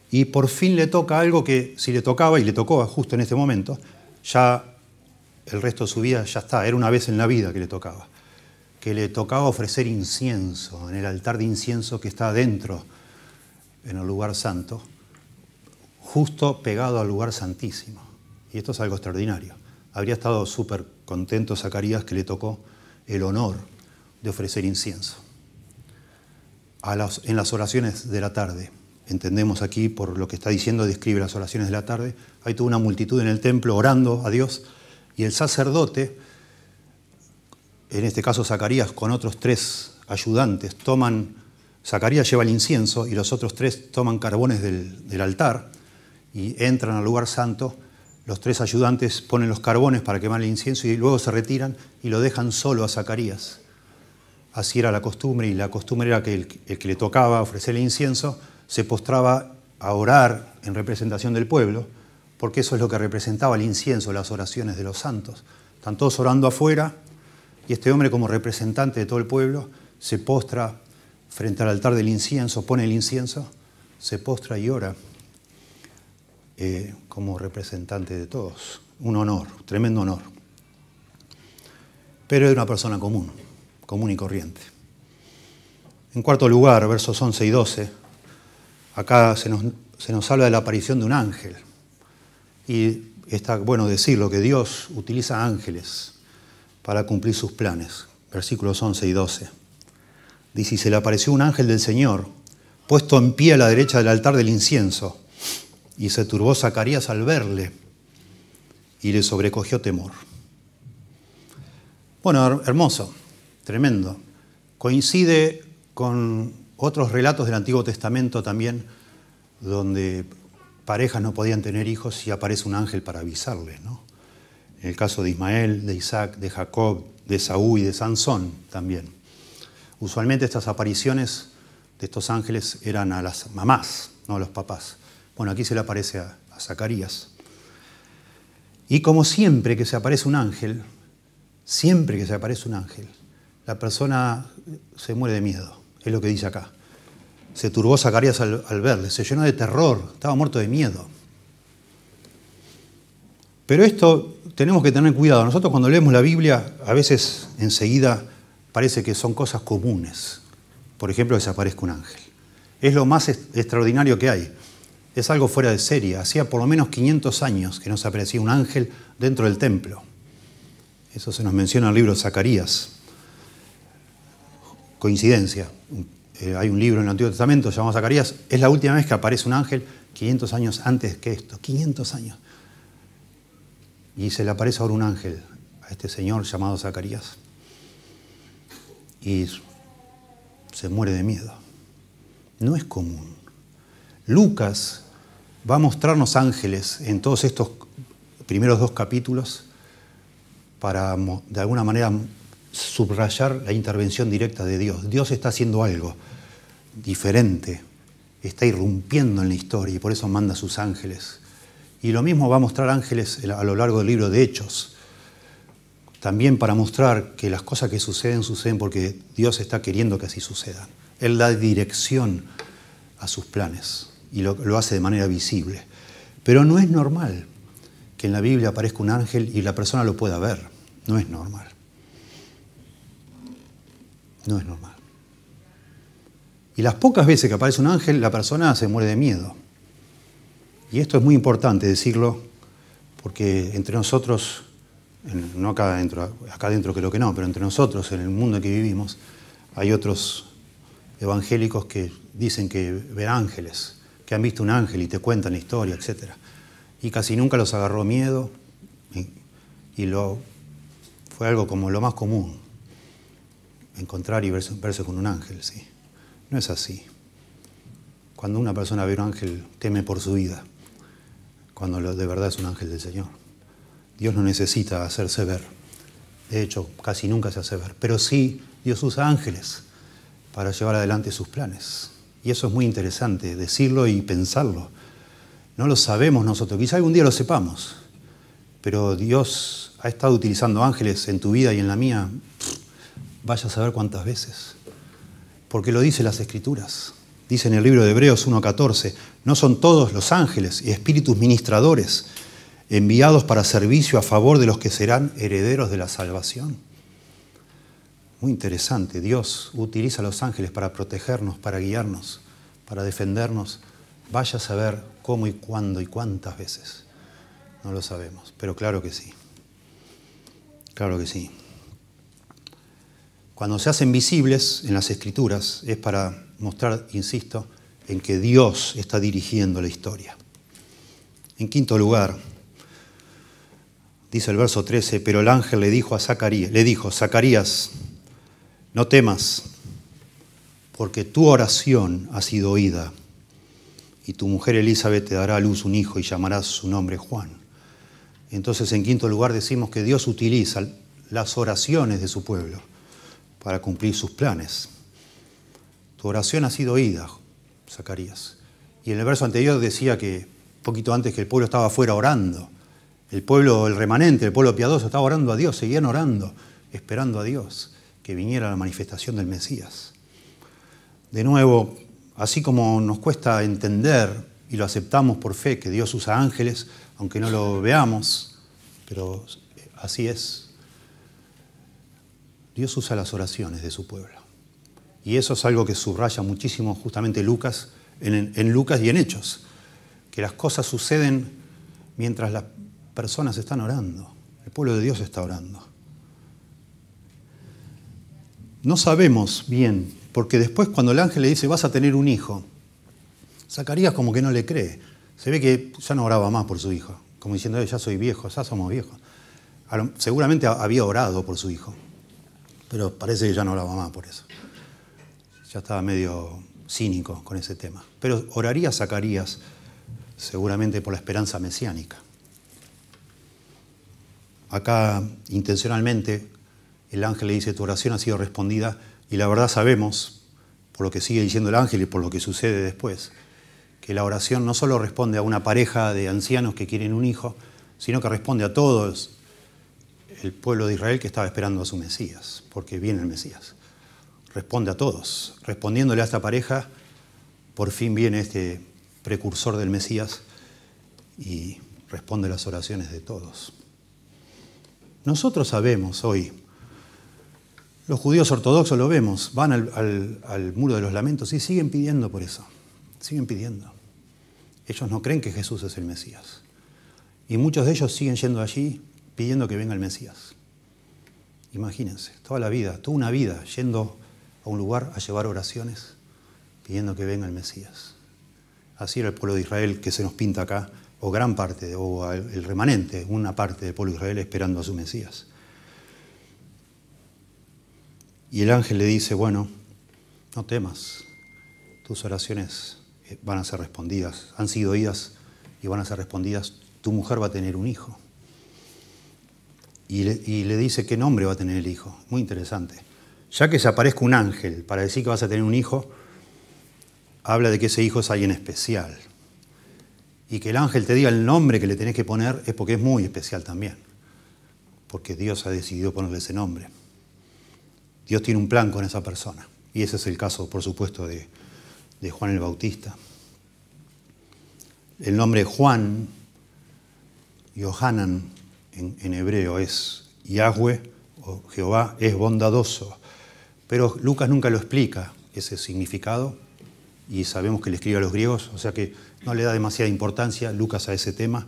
Y por fin le toca algo que, si le tocaba, y le tocó justo en este momento, ya el resto de su vida ya está, era una vez en la vida que le tocaba ofrecer incienso en el altar de incienso que está adentro, en el lugar santo, justo pegado al lugar santísimo. Y esto es algo extraordinario. habría estado súper contento Zacarías que le tocó el honor de ofrecer incienso. En las oraciones de la tarde, entendemos aquí por lo que está diciendo, describe las oraciones de la tarde, hay toda una multitud en el templo orando a Dios, y el sacerdote, en este caso Zacarías con otros 3 ayudantes, Zacarías lleva el incienso y los otros 3 toman carbones del altar y entran al lugar santo. Los 3 ayudantes ponen los carbones para quemar el incienso y luego se retiran y lo dejan solo a Zacarías. Así era la costumbre, y la costumbre era que el que le tocaba ofrecer el incienso se postraba a orar en representación del pueblo, porque eso es lo que representaba el incienso, las oraciones de los santos. Están todos orando afuera y este hombre, como representante de todo el pueblo, se postra frente al altar del incienso, pone el incienso, se postra y ora como representante de todos. Un honor, tremendo honor. Pero era una persona común y corriente. En cuarto lugar, versos 11 y 12, acá se nos habla de la aparición de un ángel. Y está bueno decirlo, que Dios utiliza ángeles para cumplir sus planes. Versículos 11 y 12. Dice, y se le apareció un ángel del Señor, puesto en pie a la derecha del altar del incienso, y se turbó Zacarías al verle, y le sobrecogió temor. Bueno, hermoso, tremendo. Coincide con otros relatos del Antiguo Testamento también, donde parejas no podían tener hijos y aparece un ángel para avisarles, ¿no? En el caso de Ismael, de Isaac, de Jacob, de Esaú y de Sansón también. Usualmente estas apariciones de estos ángeles eran a las mamás, no a los papás. Bueno, aquí se le aparece a Zacarías. Y como siempre que se aparece un ángel, la persona se muere de miedo, es lo que dice acá. Se turbó Zacarías al verle, se llenó de terror, estaba muerto de miedo. Pero esto tenemos que tener cuidado. Nosotros cuando leemos la Biblia, a veces enseguida parece que son cosas comunes. Por ejemplo, que se aparezca un ángel. Es lo más extraordinario que hay. Es algo fuera de serie. Hacía por lo menos 500 años que no se aparecía un ángel dentro del templo. Eso se nos menciona en el libro de Zacarías. Coincidencia. Hay un libro en el Antiguo Testamento llamado Zacarías. Es la última vez que aparece un ángel 500 años antes que esto. 500 años. Y se le aparece ahora un ángel a este señor llamado Zacarías. Y se muere de miedo. No es común. Lucas va a mostrarnos ángeles en todos estos primeros 2 capítulos para, de alguna manera, subrayar la intervención directa de Dios. Dios está haciendo algo diferente, está irrumpiendo en la historia y por eso manda a sus ángeles. Y lo mismo va a mostrar ángeles a lo largo del libro de Hechos, también para mostrar que las cosas que suceden porque Dios está queriendo que así sucedan. Él da dirección a sus planes y lo hace de manera visible. Pero no es normal que en la Biblia aparezca un ángel y la persona lo pueda ver. No es normal. No es normal. Y las pocas veces que aparece un ángel, la persona se muere de miedo. Y esto es muy importante decirlo, porque entre nosotros, no acá adentro creo que no, pero entre nosotros, en el mundo en que vivimos, hay otros evangélicos que dicen que ven ángeles, que han visto un ángel y te cuentan la historia, etc. Y casi nunca los agarró miedo y fue algo como lo más común, encontrar y verse con un ángel, ¿sí? No es así. Cuando una persona ve un ángel, teme por su vida, cuando de verdad es un ángel del Señor. Dios no necesita hacerse ver. De hecho, casi nunca se hace ver. Pero sí, Dios usa ángeles para llevar adelante sus planes. Y eso es muy interesante, decirlo y pensarlo. No lo sabemos nosotros, quizá algún día lo sepamos, pero Dios ha estado utilizando ángeles en tu vida y en la mía, vaya a saber cuántas veces. Porque lo dice las Escrituras. Dice en el libro de Hebreos 1:14, no son todos los ángeles y espíritus ministradores enviados para servicio a favor de los que serán herederos de la salvación. Muy interesante, Dios utiliza a los ángeles para protegernos, para guiarnos, para defendernos. Vaya a saber cómo y cuándo y cuántas veces. No lo sabemos, pero claro que sí. Claro que sí. Cuando se hacen visibles en las Escrituras es para mostrar, insisto, en que Dios está dirigiendo la historia. En quinto lugar, dice el verso 13, pero el ángel le dijo, Zacarías, no temas, porque tu oración ha sido oída, y tu mujer Elizabeth te dará a luz un hijo y llamarás su nombre Juan. Entonces, en quinto lugar, decimos que Dios utiliza las oraciones de su pueblo para cumplir sus planes. Tu oración ha sido oída, Zacarías. Y en el verso anterior decía que, un poquito antes, que el pueblo estaba afuera orando. El pueblo, el remanente, el pueblo piadoso, estaba orando a Dios, seguían orando, esperando a Dios que viniera la manifestación del Mesías. De nuevo, así como nos cuesta entender y lo aceptamos por fe que Dios usa ángeles, aunque no lo veamos, pero así es. Dios usa las oraciones de su pueblo. Y eso es algo que subraya muchísimo justamente Lucas, en Lucas y en Hechos, que las cosas suceden mientras las personas están orando. El pueblo de Dios está orando. No sabemos bien, porque después cuando el ángel le dice, vas a tener un hijo, Zacarías como que no le cree. Se ve que ya no oraba más por su hijo, como diciendo, ya soy viejo, ya somos viejos. Seguramente había orado por su hijo, pero parece que ya no oraba más por eso. Ya estaba medio cínico con ese tema. Pero oraría Zacarías seguramente por la esperanza mesiánica. Acá, intencionalmente, el ángel le dice, tu oración ha sido respondida, y la verdad sabemos, por lo que sigue diciendo el ángel y por lo que sucede después, que la oración no solo responde a una pareja de ancianos que quieren un hijo, sino que responde a todos el pueblo de Israel que estaba esperando a su Mesías, porque viene el Mesías. Responde a todos. Respondiéndole a esta pareja, por fin viene este precursor del Mesías y responde a las oraciones de todos. Nosotros sabemos hoy, los judíos ortodoxos lo vemos, van al muro de los lamentos y siguen pidiendo por eso, siguen pidiendo. Ellos no creen que Jesús es el Mesías. Y muchos de ellos siguen yendo allí pidiendo que venga el Mesías. Imagínense, toda una vida yendo a un lugar a llevar oraciones, pidiendo que venga el Mesías. Así era el pueblo de Israel que se nos pinta acá, o gran parte, o el remanente, una parte del pueblo de Israel esperando a su Mesías. Y el ángel le dice, bueno, no temas, tus oraciones van a ser respondidas, han sido oídas y van a ser respondidas, tu mujer va a tener un hijo. Y le dice qué nombre va a tener el hijo, muy interesante. Ya que se aparezca un ángel para decir que vas a tener un hijo, habla de que ese hijo es alguien especial. Y que el ángel te diga el nombre que le tenés que poner es porque es muy especial también. Porque Dios ha decidido ponerle ese nombre. Dios tiene un plan con esa persona. Y ese es el caso, por supuesto, de Juan el Bautista. El nombre Juan, Yohanan en hebreo, es Yahweh o Jehová es bondadoso. Pero Lucas nunca lo explica ese significado. Y sabemos que le escribe a los griegos, o sea que no le da demasiada importancia Lucas a ese tema,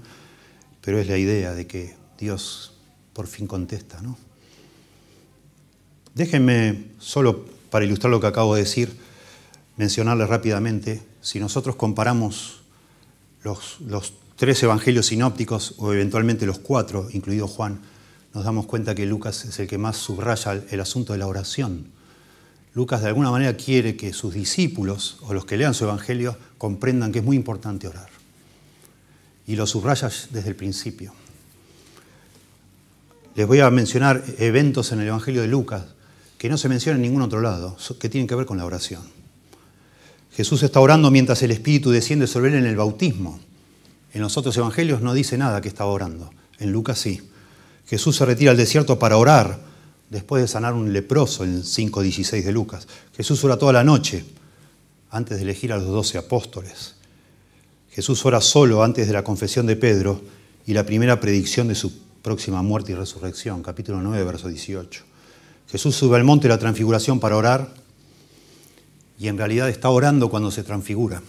pero es la idea de que Dios por fin contesta, ¿no? Déjenme, solo para ilustrar lo que acabo de decir, mencionarles rápidamente, si nosotros comparamos los 3 evangelios sinópticos, o eventualmente los 4, incluido Juan, nos damos cuenta que Lucas es el que más subraya el asunto de la oración. Lucas de alguna manera quiere que sus discípulos o los que lean su evangelio comprendan que es muy importante orar. Y lo subraya desde el principio. Les voy a mencionar eventos en el evangelio de Lucas que no se mencionan en ningún otro lado, que tienen que ver con la oración. Jesús está orando mientras el Espíritu desciende sobre él en el bautismo. En los otros evangelios no dice nada que estaba orando. En Lucas sí. Jesús se retira al desierto para orar después de sanar un leproso en 5:16 de Lucas. Jesús ora toda la noche antes de elegir a los 12 apóstoles. Jesús ora solo antes de la confesión de Pedro y la primera predicción de su próxima muerte y resurrección, capítulo 9, verso 18. Jesús sube al monte de la transfiguración para orar y en realidad está orando cuando se transfigura.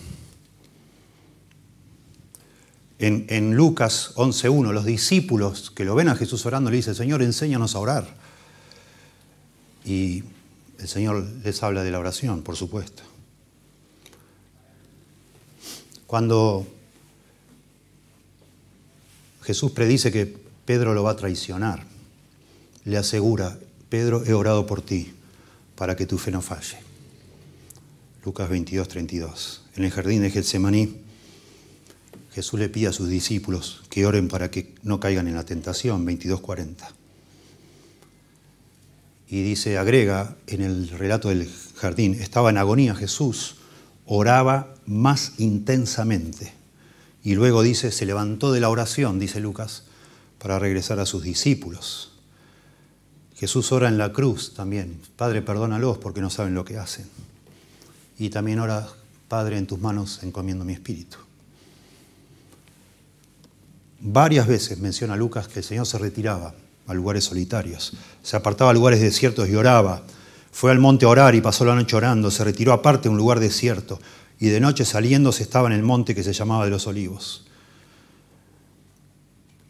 En Lucas 11:1, los discípulos que lo ven a Jesús orando le dicen, Señor, enséñanos a orar. Y el Señor les habla de la oración, por supuesto. Cuando Jesús predice que Pedro lo va a traicionar, le asegura, Pedro, he orado por ti para que tu fe no falle. Lucas 22:32. En el jardín de Getsemaní, Jesús le pide a sus discípulos que oren para que no caigan en la tentación, 22:40. Y dice, agrega en el relato del jardín, estaba en agonía Jesús, oraba más intensamente. Y luego dice, se levantó de la oración, dice Lucas, para regresar a sus discípulos. Jesús ora en la cruz también, Padre, perdónalos porque no saben lo que hacen. Y también ora, Padre, en tus manos encomiendo mi espíritu. Varias veces menciona Lucas que el Señor se retiraba a lugares solitarios, se apartaba a lugares desiertos y oraba. Fue al monte a orar y pasó la noche orando, se retiró aparte a un lugar desierto y de noche saliéndose estaba en el monte que se llamaba de los Olivos.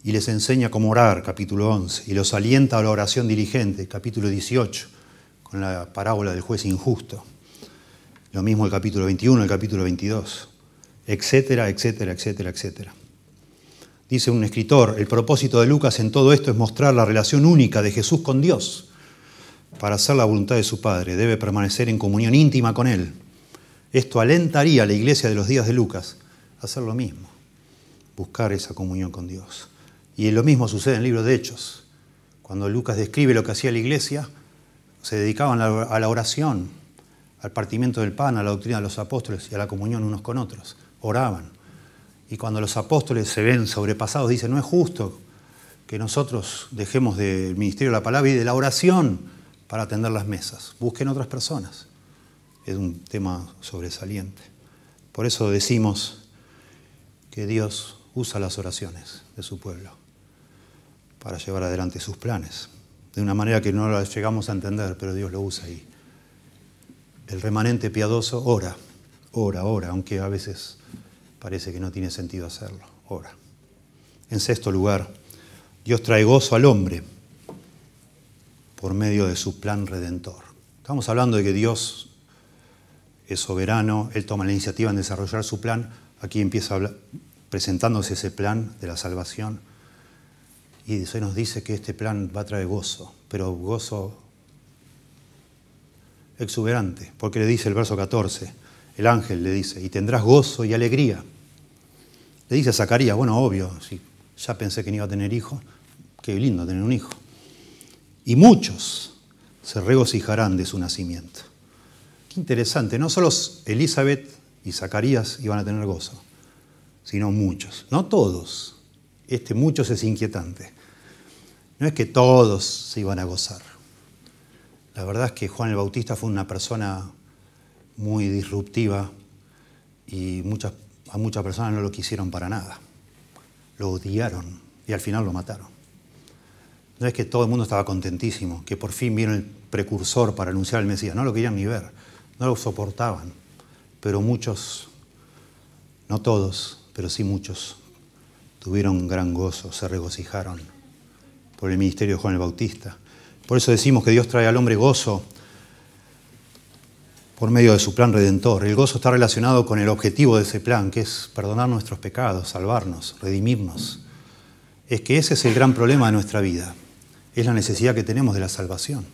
Y les enseña cómo orar, capítulo 11, y los alienta a la oración diligente, capítulo 18, con la parábola del juez injusto. Lo mismo el capítulo 21, el capítulo 22, etcétera, etcétera, etcétera, etcétera. Dice un escritor, el propósito de Lucas en todo esto es mostrar la relación única de Jesús con Dios. Para hacer la voluntad de su Padre, debe permanecer en comunión íntima con Él. Esto alentaría a la iglesia de los días de Lucas a hacer lo mismo, buscar esa comunión con Dios. Y lo mismo sucede en el libro de Hechos. Cuando Lucas describe lo que hacía la iglesia, se dedicaban a la oración, al partimiento del pan, a la doctrina de los apóstoles y a la comunión unos con otros. Oraban. Y cuando los apóstoles se ven sobrepasados, dicen, no es justo que nosotros dejemos del ministerio de la palabra y de la oración para atender las mesas. Busquen otras personas. Es un tema sobresaliente. Por eso decimos que Dios usa las oraciones de su pueblo para llevar adelante sus planes. De una manera que no las llegamos a entender, pero Dios lo usa ahí. El remanente piadoso ora, aunque a veces parece que no tiene sentido hacerlo. Ora. En sexto lugar, Dios trae gozo al hombre por medio de su plan redentor. Estamos hablando de que Dios es soberano, Él toma la iniciativa en desarrollar su plan. Aquí empieza presentándose ese plan de la salvación. Y se nos dice que este plan va a traer gozo, pero gozo exuberante, porque le dice el verso 14, el ángel le dice, y tendrás gozo y alegría. Le dice a Zacarías, bueno, obvio, si ya pensé que no iba a tener hijo, qué lindo tener un hijo. Y muchos se regocijarán de su nacimiento. Qué interesante, no solo Elizabeth y Zacarías iban a tener gozo, sino muchos, no todos. Muchos es inquietante. No es que todos se iban a gozar. La verdad es que Juan el Bautista fue una persona muy disruptiva y a muchas personas no lo quisieron para nada. Lo odiaron y al final lo mataron. No es que todo el mundo estaba contentísimo, que por fin vino el precursor para anunciar al Mesías. No lo querían ni ver, no lo soportaban. Pero muchos, no todos, pero sí muchos, tuvieron gran gozo, se regocijaron por el ministerio de Juan el Bautista. Por eso decimos que Dios trae al hombre gozo por medio de su plan redentor. El gozo está relacionado con el objetivo de ese plan, que es perdonar nuestros pecados, salvarnos, redimirnos. Es que ese es el gran problema de nuestra vida. Es la necesidad que tenemos de la salvación.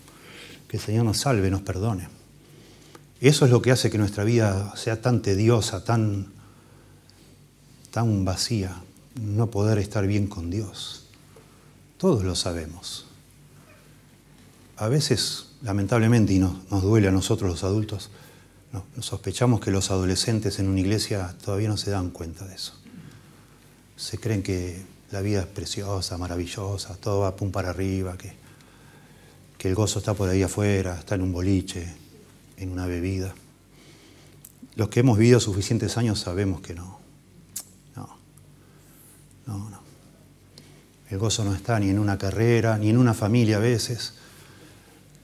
Que el Señor nos salve, nos perdone. Eso es lo que hace que nuestra vida sea tan tediosa, tan vacía. No poder estar bien con Dios. Todos lo sabemos. A veces, lamentablemente, y nos duele a nosotros los adultos, nos sospechamos que los adolescentes en una iglesia todavía no se dan cuenta de eso. Se creen que la vida es preciosa, maravillosa, todo va pum para arriba, que el gozo está por ahí afuera, está en un boliche, en una bebida. Los que hemos vivido suficientes años sabemos que no. No. El gozo no está ni en una carrera, ni en una familia a veces,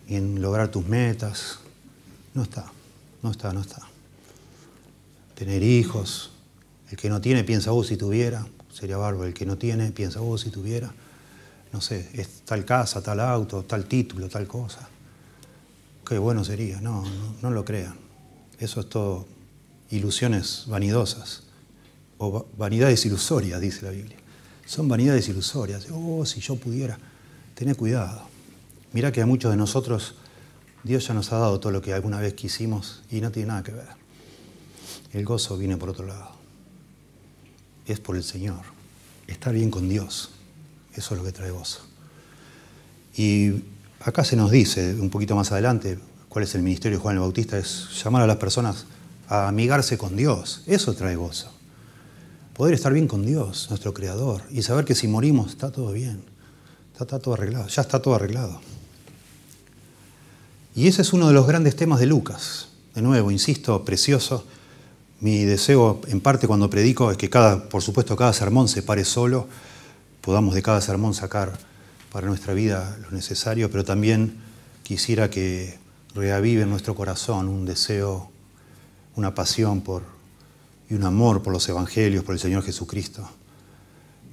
ni en lograr tus metas. No está. Tener hijos. El que no tiene piensa, si tuviera. sería bárbaro. El que no tiene piensa, si tuviera, no sé, es tal casa, tal auto, tal título, tal cosa. Qué bueno sería. No lo crean. Eso es todo ilusiones vanidosas. O vanidades ilusorias, dice la Biblia. Son vanidades ilusorias. Si yo pudiera. Tené cuidado. Mirá que a muchos de nosotros Dios ya nos ha dado todo lo que alguna vez quisimos y no tiene nada que ver. El gozo viene por otro lado. Es por el Señor. Estar bien con Dios. Eso es lo que trae gozo. Y acá se nos dice, un poquito más adelante, cuál es el ministerio de Juan el Bautista, es llamar a las personas a amigarse con Dios. Eso trae gozo. Poder estar bien con Dios, nuestro Creador, y saber que si morimos está todo bien. Está todo arreglado. Ya está todo arreglado. Y ese es uno de los grandes temas de Lucas. De nuevo, insisto, precioso. Mi deseo, en parte, cuando predico, es que por supuesto, cada sermón se pare solo, podamos de cada sermón sacar para nuestra vida lo necesario, pero también quisiera que reavive en nuestro corazón un deseo, una pasión y un amor por los evangelios, por el Señor Jesucristo,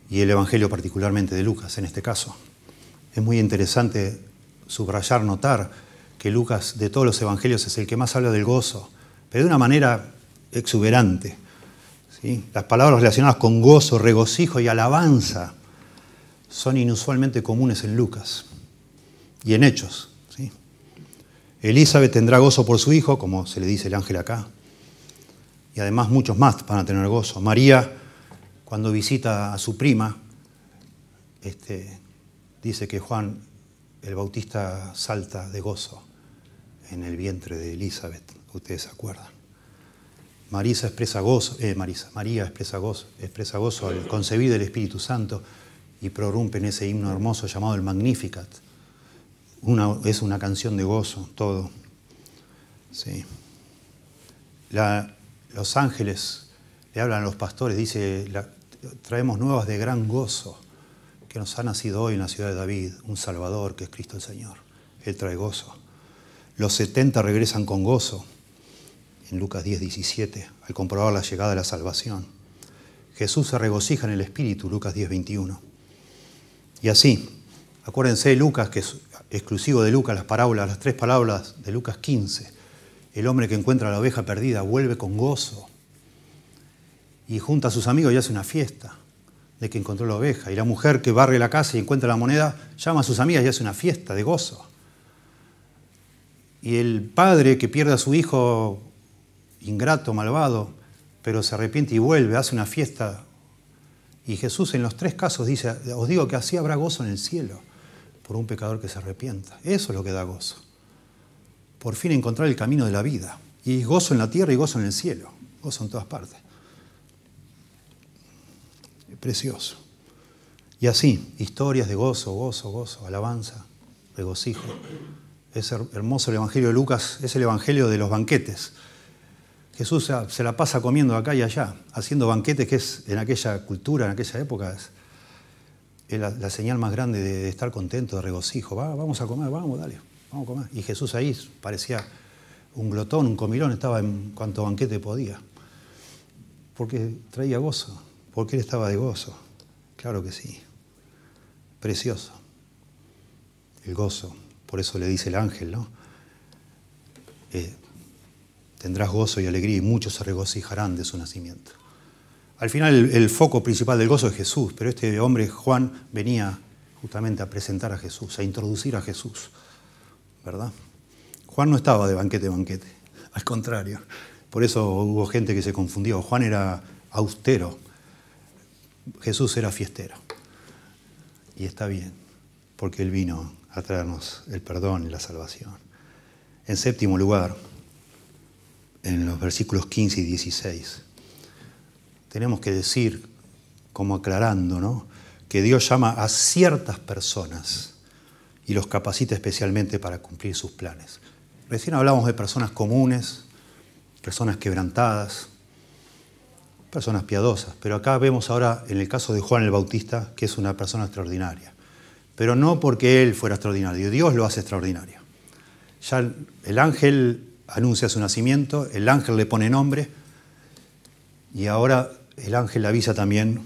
y el evangelio particularmente de Lucas, en este caso. Es muy interesante subrayar, notar que Lucas, de todos los evangelios, es el que más habla del gozo, pero de una manera exuberante. ¿Sí? Las palabras relacionadas con gozo, regocijo y alabanza son inusualmente comunes en Lucas y en Hechos. ¿Sí? Elizabeth tendrá gozo por su hijo, como se le dice el ángel acá, y además muchos más van a tener gozo. María, cuando visita a su prima, dice que Juan el Bautista salta de gozo en el vientre de Elizabeth, ustedes se acuerdan. María expresa gozo al concebir del Espíritu Santo y prorrumpe en ese himno hermoso llamado el Magnificat. Es una canción de gozo, todo. Sí. Los ángeles le hablan a los pastores, dice, traemos nuevas de gran gozo, que nos ha nacido hoy en la ciudad de David, un Salvador que es Cristo el Señor. Él trae gozo. Los 70 regresan con gozo, en Lucas 10:17, al comprobar la llegada de la salvación. Jesús se regocija en el Espíritu, Lucas 10:21. Y así, acuérdense, Lucas, que es exclusivo de Lucas, las 3 parábolas de Lucas 15. El hombre que encuentra la oveja perdida vuelve con gozo y junta a sus amigos y hace una fiesta de que encontró la oveja. Y la mujer que barre la casa y encuentra la moneda, llama a sus amigas y hace una fiesta de gozo. Y el padre que pierde a su hijo, ingrato, malvado, pero se arrepiente y vuelve, hace una fiesta. Y Jesús en los 3 casos dice, os digo que así habrá gozo en el cielo por un pecador que se arrepienta. Eso es lo que da gozo. Por fin encontrar el camino de la vida. Y gozo en la tierra y gozo en el cielo. Gozo en todas partes. Precioso. Y así, historias de gozo, gozo, gozo, alabanza, regocijo. Es hermoso el Evangelio de Lucas, es el Evangelio de los banquetes. Jesús se la pasa comiendo acá y allá, haciendo banquetes, que es en aquella cultura, en aquella época, es la señal más grande de estar contento, de regocijo. Vamos a comer, vamos, dale, vamos a comer. Y Jesús ahí parecía un glotón, un comilón, estaba en cuanto banquete podía. Porque traía gozo, porque él estaba de gozo. Claro que sí. Precioso. El gozo. Por eso le dice el ángel, ¿no? Tendrás gozo y alegría y muchos se regocijarán de su nacimiento. Al final el foco principal del gozo es Jesús, pero este hombre, Juan, venía justamente a presentar a Jesús, a introducir a Jesús, ¿verdad? Juan no estaba de banquete en banquete, al contrario. Por eso hubo gente que se confundió. Juan era austero, Jesús era fiestero. Y está bien, porque él vino a traernos el perdón y la salvación. En séptimo lugar, en los versículos 15 y 16, tenemos que decir, como aclarando, ¿no?, que Dios llama a ciertas personas y los capacita especialmente para cumplir sus planes. Recién hablamos de personas comunes, personas quebrantadas, personas piadosas, pero acá vemos ahora, en el caso de Juan el Bautista, que es una persona extraordinaria. Pero no porque él fuera extraordinario, Dios lo hace extraordinario. Ya el ángel anuncia su nacimiento, el ángel le pone nombre y ahora el ángel avisa también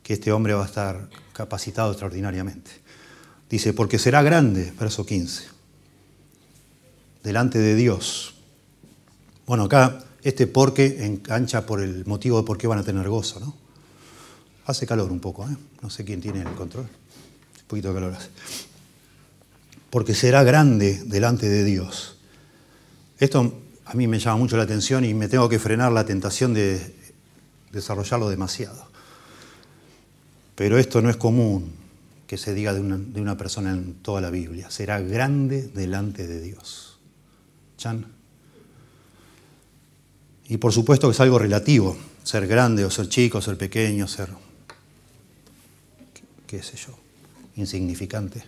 que este hombre va a estar capacitado extraordinariamente. Dice, porque será grande, verso 15, delante de Dios. Bueno, acá este porque engancha por el motivo de por qué van a tener gozo, ¿no? Hace calor un poco, ¿eh? No sé quién tiene el control. Un poquito de calor hace. Porque será grande delante de Dios. Esto a mí me llama mucho la atención y me tengo que frenar la tentación de desarrollarlo demasiado. Pero esto no es común que se diga de una persona en toda la Biblia. Será grande delante de Dios. ¿Chan? Y por supuesto que es algo relativo. Ser grande o ser chico, ser pequeño, ser, qué sé yo, insignificante.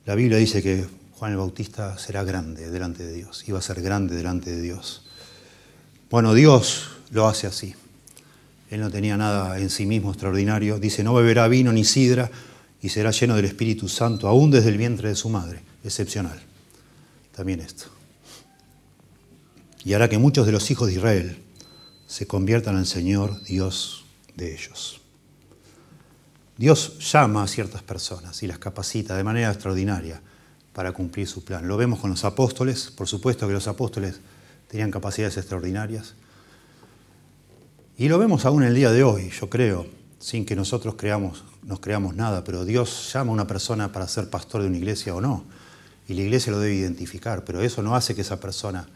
La Biblia dice que Juan el Bautista será grande delante de Dios. Iba a ser grande delante de Dios. Bueno, Dios lo hace así. Él no tenía nada en sí mismo extraordinario. Dice, no beberá vino ni sidra y será lleno del Espíritu Santo, aún desde el vientre de su madre. Excepcional. También esto. Y hará que muchos de los hijos de Israel se conviertan al Señor Dios de ellos. Dios llama a ciertas personas y las capacita de manera extraordinaria para cumplir su plan. Lo vemos con los apóstoles. Por supuesto que los apóstoles tenían capacidades extraordinarias. Y lo vemos aún el día de hoy, yo creo, sin que nosotros nos creamos nada, pero Dios llama a una persona para ser pastor de una iglesia o no. Y la iglesia lo debe identificar, pero eso no hace que esa persona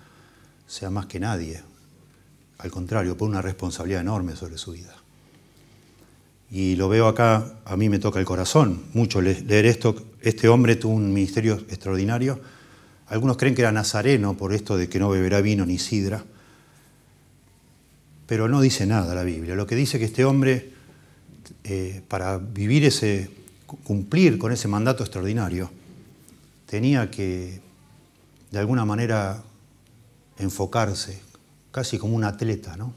sea más que nadie. Al contrario, pone una responsabilidad enorme sobre su vida. Y lo veo acá, a mí me toca el corazón mucho leer esto. Este hombre tuvo un ministerio extraordinario. Algunos creen que era nazareno por esto de que no beberá vino ni sidra. Pero no dice nada la Biblia. Lo que dice es que este hombre, para vivir cumplir con ese mandato extraordinario, tenía que, de alguna manera, enfocarse, casi como un atleta, ¿no?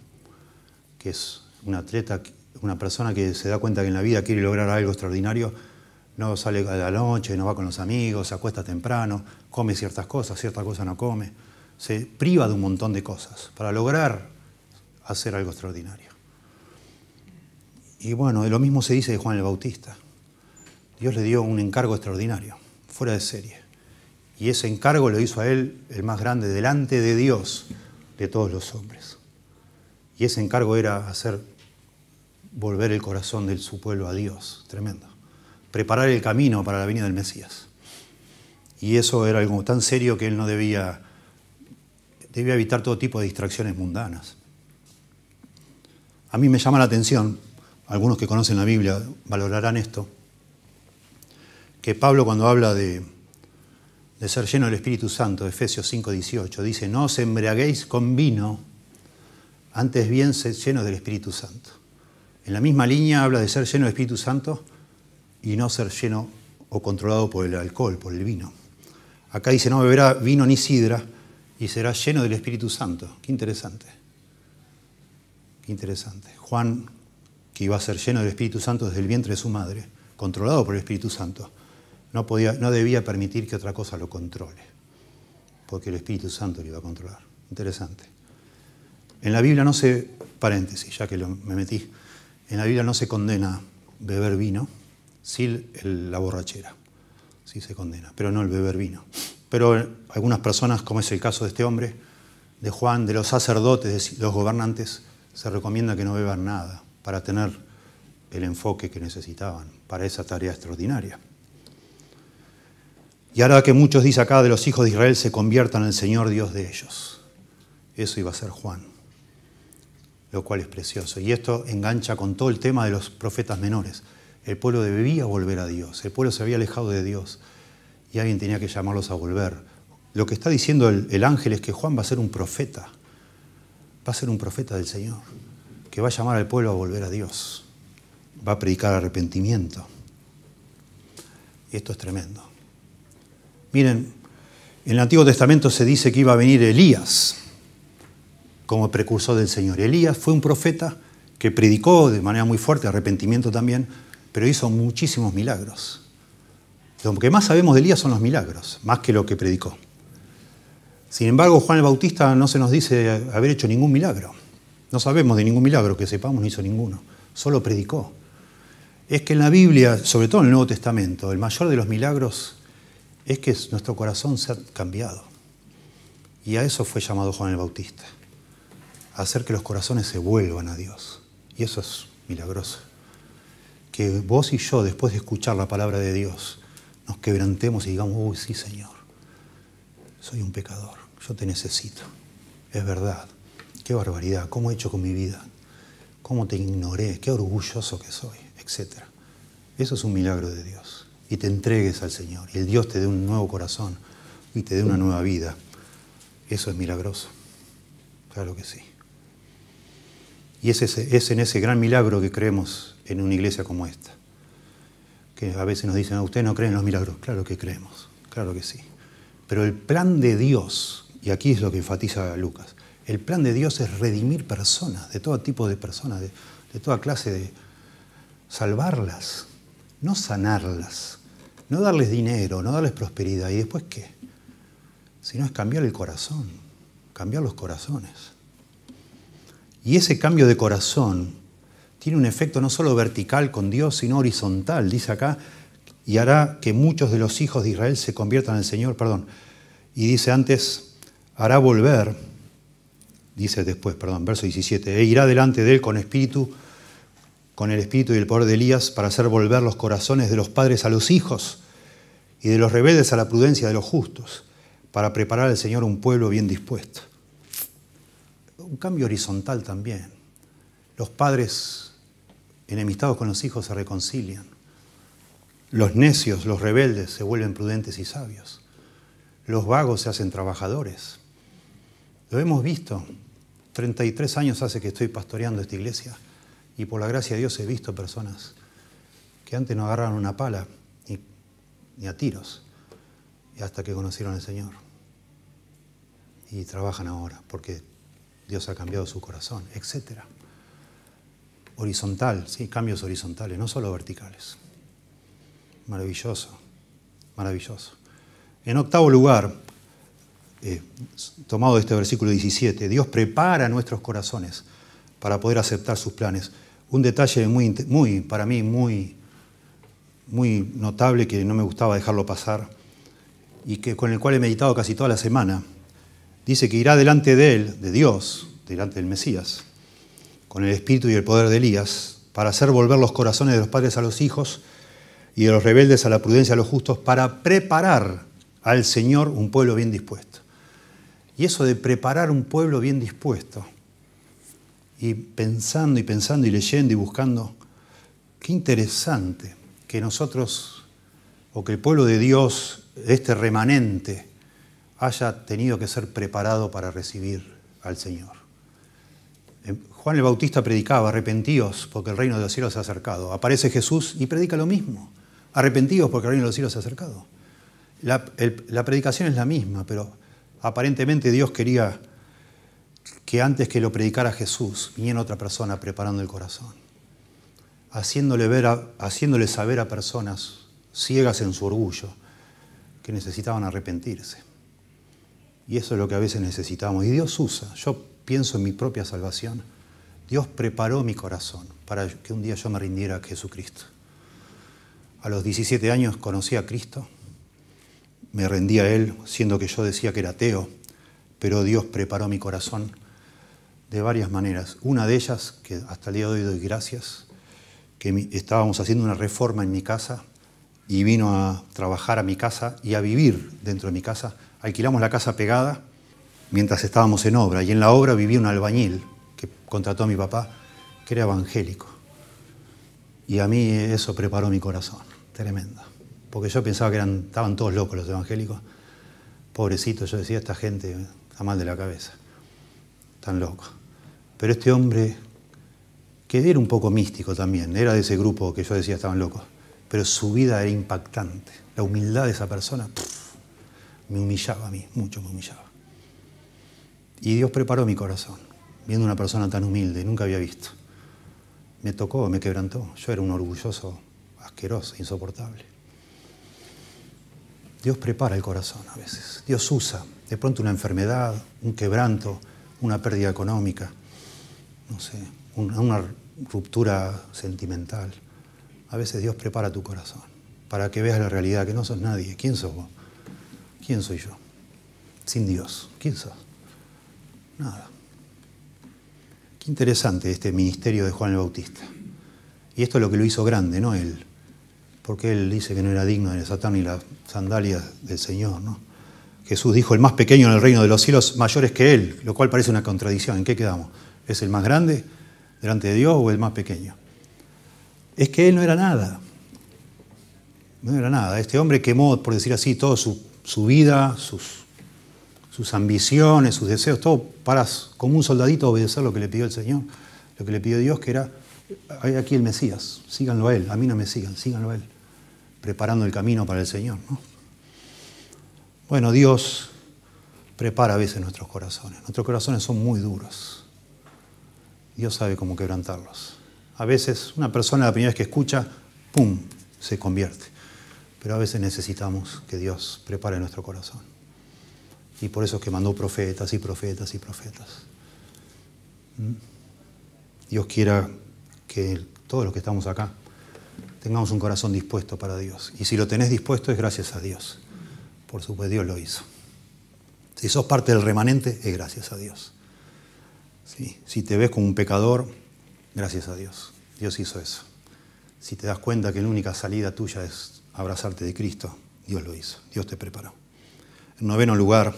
Que es un atleta, una persona que se da cuenta que en la vida quiere lograr algo extraordinario, no sale a la noche, no va con los amigos, se acuesta temprano, come ciertas cosas no come, se priva de un montón de cosas para lograr hacer algo extraordinario. Y bueno, lo mismo se dice de Juan el Bautista. Dios le dio un encargo extraordinario, fuera de serie. Y ese encargo lo hizo a él el más grande delante de Dios de todos los hombres. Y ese encargo era volver el corazón de su pueblo a Dios. Tremendo. Preparar el camino para la venida del Mesías. Y eso era algo tan serio que él no debía evitar todo tipo de distracciones mundanas. A mí me llama la atención, algunos que conocen la Biblia valorarán esto, que Pablo cuando habla de ser lleno del Espíritu Santo, Efesios 5:18, dice, no os embriaguéis con vino, antes bien sed llenos del Espíritu Santo. En la misma línea habla de ser lleno del Espíritu Santo y no ser lleno o controlado por el alcohol, por el vino. Acá dice, no beberá vino ni sidra y será lleno del Espíritu Santo. Qué interesante. Qué interesante. Juan, que iba a ser lleno del Espíritu Santo desde el vientre de su madre, controlado por el Espíritu Santo, no debía permitir que otra cosa lo controle, porque el Espíritu Santo lo iba a controlar. Interesante. En la Biblia no se, paréntesis, ya que me metí, en la Biblia no se condena beber vino, sí la borrachera, sí se condena, pero no el beber vino. Pero algunas personas, como es el caso de este hombre, de Juan, de los sacerdotes, de los gobernantes, se recomienda que no beban nada para tener el enfoque que necesitaban para esa tarea extraordinaria. Y hará que muchos, dice acá, de los hijos de Israel se conviertan al Señor Dios de ellos. Eso iba a ser Juan, lo cual es precioso. Y esto engancha con todo el tema de los profetas menores. El pueblo debía volver a Dios, el pueblo se había alejado de Dios y alguien tenía que llamarlos a volver. Lo que está diciendo el ángel es que Juan va a ser un profeta, va a ser un profeta del Señor, que va a llamar al pueblo a volver a Dios, va a predicar arrepentimiento. Y esto es tremendo. Miren, en el Antiguo Testamento se dice que iba a venir Elías como precursor del Señor. Elías fue un profeta que predicó de manera muy fuerte, arrepentimiento también, pero hizo muchísimos milagros. Lo que más sabemos de Elías son los milagros, más que lo que predicó. Sin embargo, Juan el Bautista no se nos dice haber hecho ningún milagro. No sabemos de ningún milagro, que sepamos, no hizo ninguno. Solo predicó. es que en la Biblia, sobre todo en el Nuevo Testamento, el mayor de los milagros es que nuestro corazón se ha cambiado. Y a eso fue llamado Juan el Bautista, a hacer que los corazones se vuelvan a Dios. Y eso es milagroso. Que vos y yo, después de escuchar la palabra de Dios, nos quebrantemos y digamos, uy, sí, Señor, soy un pecador, yo te necesito. Es verdad, qué barbaridad, cómo he hecho con mi vida, cómo te ignoré, qué orgulloso que soy, etc. Eso es un milagro de Dios. Y te entregues al Señor, y el Dios te dé un nuevo corazón y te dé una nueva vida. Eso es milagroso, claro que sí. Y es en ese gran milagro que creemos en una iglesia como esta. Que a veces nos dicen, ¿ustedes no creen en los milagros? Claro que creemos, claro que sí. Pero el plan de Dios, y aquí es lo que enfatiza Lucas, el plan de Dios es redimir personas, de todo tipo de personas, de toda clase, de salvarlas, no sanarlas, no darles dinero, no darles prosperidad. ¿Y después qué? Sino es cambiar el corazón, cambiar los corazones. Y ese cambio de corazón tiene un efecto no solo vertical con Dios, sino horizontal, dice acá, y hará que muchos de los hijos de Israel se conviertan al Señor, y dice antes, hará volver, dice después, verso 17, e irá delante de él con el espíritu y el poder de Elías para hacer volver los corazones de los padres a los hijos y de los rebeldes a la prudencia de los justos, para preparar al Señor un pueblo bien dispuesto. Un cambio horizontal también. Los padres enemistados con los hijos se reconcilian. Los necios, los rebeldes, se vuelven prudentes y sabios. Los vagos se hacen trabajadores. Lo hemos visto. 33 años hace que estoy pastoreando esta iglesia y por la gracia de Dios he visto personas que antes no agarraban una pala ni a tiros y hasta que conocieron al Señor. Y trabajan ahora porque Dios ha cambiado su corazón, etc. Horizontal, sí, cambios horizontales, no solo verticales. Maravilloso, maravilloso. En octavo lugar, tomado de este versículo 17, Dios prepara nuestros corazones para poder aceptar sus planes. Un detalle para mí, muy notable que no me gustaba dejarlo pasar y con el cual he meditado casi toda la semana. Dice que irá delante de él, de Dios, delante del Mesías, con el espíritu y el poder de Elías, para hacer volver los corazones de los padres a los hijos y de los rebeldes a la prudencia de los justos, para preparar al Señor un pueblo bien dispuesto. Y eso de preparar un pueblo bien dispuesto, y pensando y leyendo y buscando, qué interesante que nosotros, o que el pueblo de Dios, este remanente, haya tenido que ser preparado para recibir al Señor. Juan el Bautista predicaba, arrepentíos porque el reino de los cielos se ha acercado. Aparece Jesús y predica lo mismo, arrepentíos porque el reino de los cielos se ha acercado. La predicación es la misma, pero aparentemente Dios quería que antes que lo predicara Jesús, viniera otra persona preparando el corazón, haciéndole saber a personas ciegas en su orgullo que necesitaban arrepentirse. Y eso es lo que a veces necesitamos. Y Dios usa. Yo pienso en mi propia salvación. Dios preparó mi corazón para que un día yo me rindiera a Jesucristo. A los 17 años conocí a Cristo. Me rendí a Él, siendo que yo decía que era ateo. Pero Dios preparó mi corazón de varias maneras. Una de ellas, que hasta el día de hoy doy gracias, que estábamos haciendo una reforma en mi casa y vino a trabajar a mi casa y a vivir dentro de mi casa. Alquilamos la casa pegada mientras estábamos en obra, y en la obra vivía un albañil que contrató a mi papá, que era evangélico. Y a mí eso preparó mi corazón, tremendo. Porque yo pensaba que estaban todos locos los evangélicos. Pobrecitos, yo decía, esta gente está mal de la cabeza, tan loco. Pero este hombre, que era un poco místico también, era de ese grupo que yo decía estaban locos, pero su vida era impactante. La humildad de esa persona, me humillaba a mí, mucho me humillaba. Y Dios preparó mi corazón, viendo una persona tan humilde, nunca había visto. Me tocó, me quebrantó. Yo era un orgulloso, asqueroso, insoportable. Dios prepara el corazón a veces. Dios usa de pronto una enfermedad, un quebranto, una pérdida económica, no sé, una ruptura sentimental. A veces Dios prepara tu corazón para que veas la realidad, que no sos nadie. ¿Quién sos vos? ¿Quién soy yo? Sin Dios. ¿Quién sos? Nada. Qué interesante este ministerio de Juan el Bautista. Y esto es lo que lo hizo grande, no él. Porque él dice que no era digno de desatar ni las sandalias del Señor, ¿no? Jesús dijo, el más pequeño en el reino de los cielos mayor es que él, lo cual parece una contradicción. ¿En qué quedamos? ¿Es el más grande delante de Dios o el más pequeño? Es que él no era nada. No era nada. Este hombre quemó, por decir así, toda su vida, sus ambiciones, sus deseos, todo para, como un soldadito, obedecer lo que le pidió el Señor, lo que le pidió Dios, que era, hay aquí el Mesías, síganlo a él, a mí no me sigan, síganlo a él, preparando el camino para el Señor, ¿no? Bueno, Dios prepara a veces nuestros corazones. Nuestros corazones son muy duros. Dios sabe cómo quebrantarlos. A veces una persona la primera vez que escucha, ¡pum!, se convierte. Pero a veces necesitamos que Dios prepare nuestro corazón. Y por eso es que mandó profetas y profetas y profetas. Dios quiera que todos los que estamos acá tengamos un corazón dispuesto para Dios. Y si lo tenés dispuesto es gracias a Dios. Por supuesto, Dios lo hizo. Si sos parte del remanente, es gracias a Dios. ¿Sí? Si te ves como un pecador, gracias a Dios. Dios hizo eso. Si te das cuenta que la única salida tuya es abrazarte de Cristo, Dios lo hizo. Dios te preparó. En noveno lugar,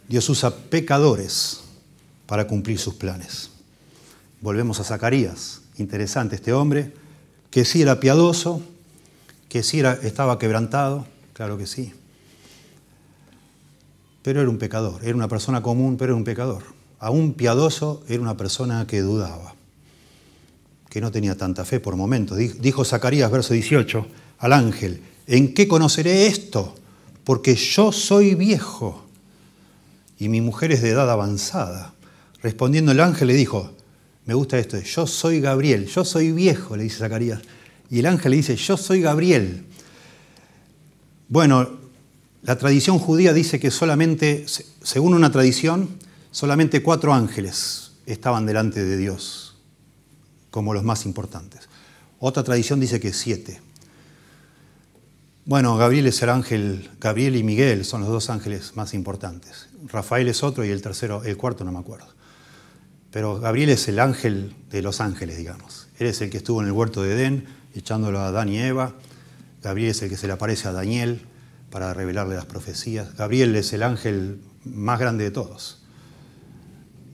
Dios usa pecadores para cumplir sus planes. Volvemos a Zacarías. Interesante este hombre, que sí era piadoso, que sí estaba quebrantado, claro que sí. Pero era un pecador, era una persona común, pero era un pecador. Aún piadoso era una persona que dudaba, que no tenía tanta fe por momentos. Dijo Zacarías, verso 18, al ángel, ¿en qué conoceré esto? Porque yo soy viejo y mi mujer es de edad avanzada. Respondiendo el ángel le dijo, me gusta esto, yo soy Gabriel, yo soy viejo, le dice Zacarías. Y el ángel le dice, yo soy Gabriel. Bueno, la tradición judía dice que solamente, según una tradición, solamente 4 ángeles estaban delante de Dios, como los más importantes. Otra tradición dice que 7. Bueno, Gabriel es el ángel, Gabriel y Miguel son los 2 ángeles más importantes. Rafael es otro y el cuarto no me acuerdo. Pero Gabriel es el ángel de los ángeles, digamos. Él es el que estuvo en el huerto de Edén, echándolo a Adán y Eva. Gabriel es el que se le aparece a Daniel para revelarle las profecías. Gabriel es el ángel más grande de todos.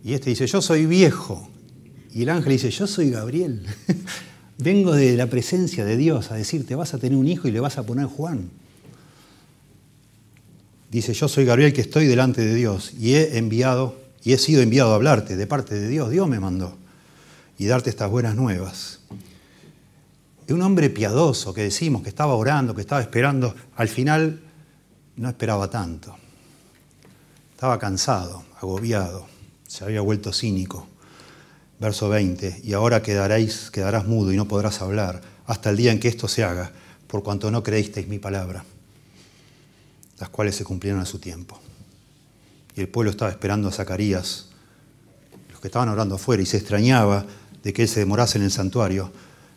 Y este dice, yo soy viejo. Y el ángel dice, yo soy Gabriel. Vengo de la presencia de Dios a decirte, vas a tener un hijo y le vas a poner Juan. Dice, yo soy Gabriel que estoy delante de Dios y he sido enviado a hablarte de parte de Dios. Dios me mandó y darte estas buenas nuevas. Y un hombre piadoso que decimos que estaba orando, que estaba esperando, al final no esperaba tanto. Estaba cansado, agobiado, se había vuelto cínico. Verso 20, y ahora quedarás mudo y no podrás hablar hasta el día en que esto se haga, por cuanto no creísteis mi palabra, las cuales se cumplieron a su tiempo. Y el pueblo estaba esperando a Zacarías, los que estaban orando afuera, y se extrañaba de que él se demorase en el santuario,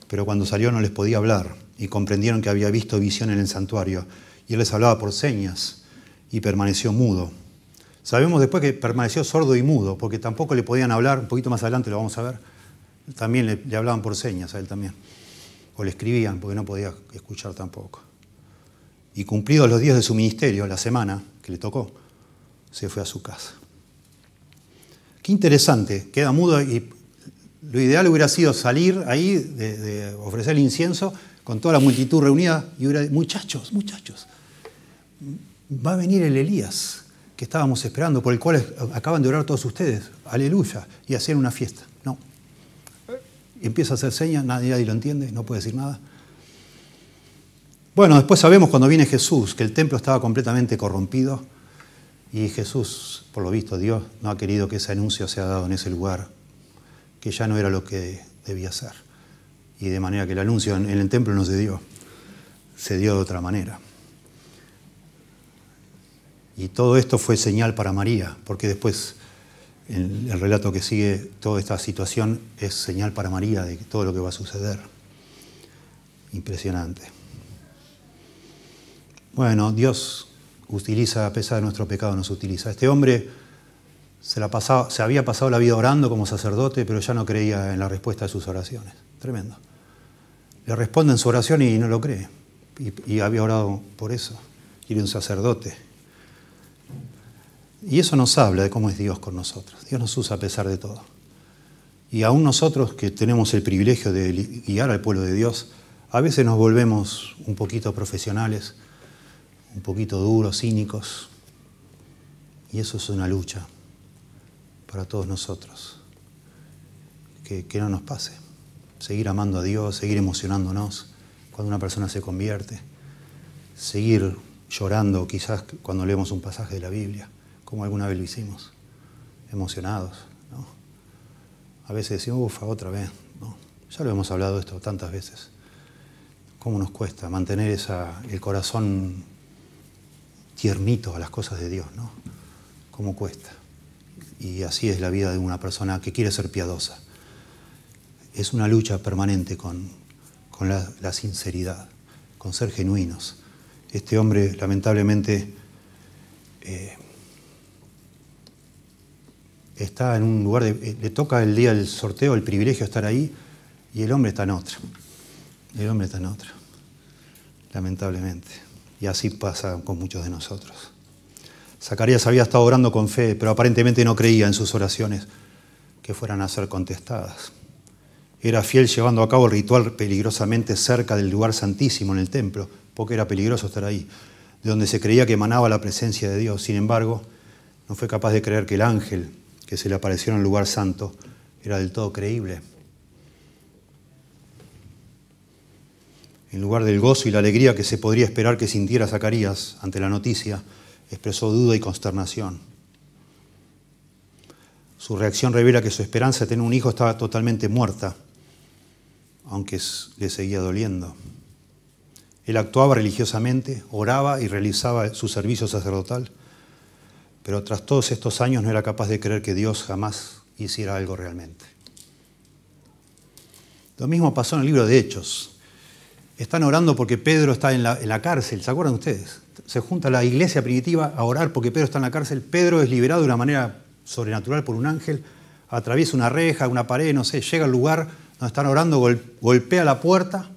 pero cuando salió no les podía hablar, y comprendieron que había visto visión en el santuario, y él les hablaba por señas, y permaneció mudo. Sabemos después que permaneció sordo y mudo, porque tampoco le podían hablar, un poquito más adelante lo vamos a ver, también le hablaban por señas a él también, o le escribían porque no podía escuchar tampoco. Y cumplidos los días de su ministerio, la semana que le tocó, se fue a su casa. Qué interesante, queda mudo y lo ideal hubiera sido salir ahí, de ofrecer el incienso con toda la multitud reunida y hubiera dicho, muchachos, va a venir el Elías que estábamos esperando, por el cual acaban de orar todos ustedes, aleluya, y hacer una fiesta. No. Y empieza a hacer señas, nadie lo entiende, no puede decir nada. Bueno, después sabemos cuando viene Jesús, que el templo estaba completamente corrompido y Jesús, por lo visto, Dios no ha querido que ese anuncio sea dado en ese lugar, que ya no era lo que debía ser. Y de manera que el anuncio en el templo no se dio de otra manera. Y todo esto fue señal para María, porque después, en el relato que sigue, toda esta situación es señal para María de todo lo que va a suceder. Impresionante. Bueno, Dios utiliza, a pesar de nuestro pecado, nos utiliza. Este hombre se había pasado la vida orando como sacerdote, pero ya no creía en la respuesta de sus oraciones. Tremendo. Le responden su oración y no lo cree. Y había orado por eso. Y era un sacerdote. Y eso nos habla de cómo es Dios con nosotros. Dios nos usa a pesar de todo. Y aún nosotros que tenemos el privilegio de guiar al pueblo de Dios, a veces nos volvemos un poquito profesionales, un poquito duros, cínicos. Y eso es una lucha para todos nosotros. Que no nos pase. Seguir amando a Dios, seguir emocionándonos cuando una persona se convierte. Seguir llorando quizás cuando leemos un pasaje de la Biblia, como alguna vez lo hicimos, emocionados, ¿no? A veces decimos, ufa, otra vez, ¿no? Ya lo hemos hablado esto tantas veces. ¿Cómo nos cuesta mantener el corazón tiernito a las cosas de Dios, ¿no? ¿Cómo cuesta? Y así es la vida de una persona que quiere ser piadosa. Es una lucha permanente con la sinceridad, con ser genuinos. Este hombre, lamentablemente, está en un lugar, le toca el día del sorteo, el privilegio de estar ahí, y el hombre está en otra. El hombre está en otra, lamentablemente. Y así pasa con muchos de nosotros. Zacarías había estado orando con fe, pero aparentemente no creía en sus oraciones que fueran a ser contestadas. Era fiel llevando a cabo el ritual peligrosamente cerca del lugar santísimo en el templo, porque era peligroso estar ahí, de donde se creía que emanaba la presencia de Dios. Sin embargo, no fue capaz de creer que el ángel que se le apareció en el lugar santo era del todo creíble. En lugar del gozo y la alegría que se podría esperar que sintiera Zacarías ante la noticia, expresó duda y consternación. Su reacción revela que su esperanza de tener un hijo estaba totalmente muerta, aunque le seguía doliendo. Él actuaba religiosamente, oraba y realizaba su servicio sacerdotal, pero tras todos estos años no era capaz de creer que Dios jamás hiciera algo realmente. Lo mismo pasó en el libro de Hechos. Están orando porque Pedro está en la cárcel, ¿se acuerdan ustedes? Se junta la iglesia primitiva a orar porque Pedro está en la cárcel. Pedro es liberado de una manera sobrenatural por un ángel, atraviesa una reja, una pared, no sé, llega al lugar donde están orando, golpea la puerta,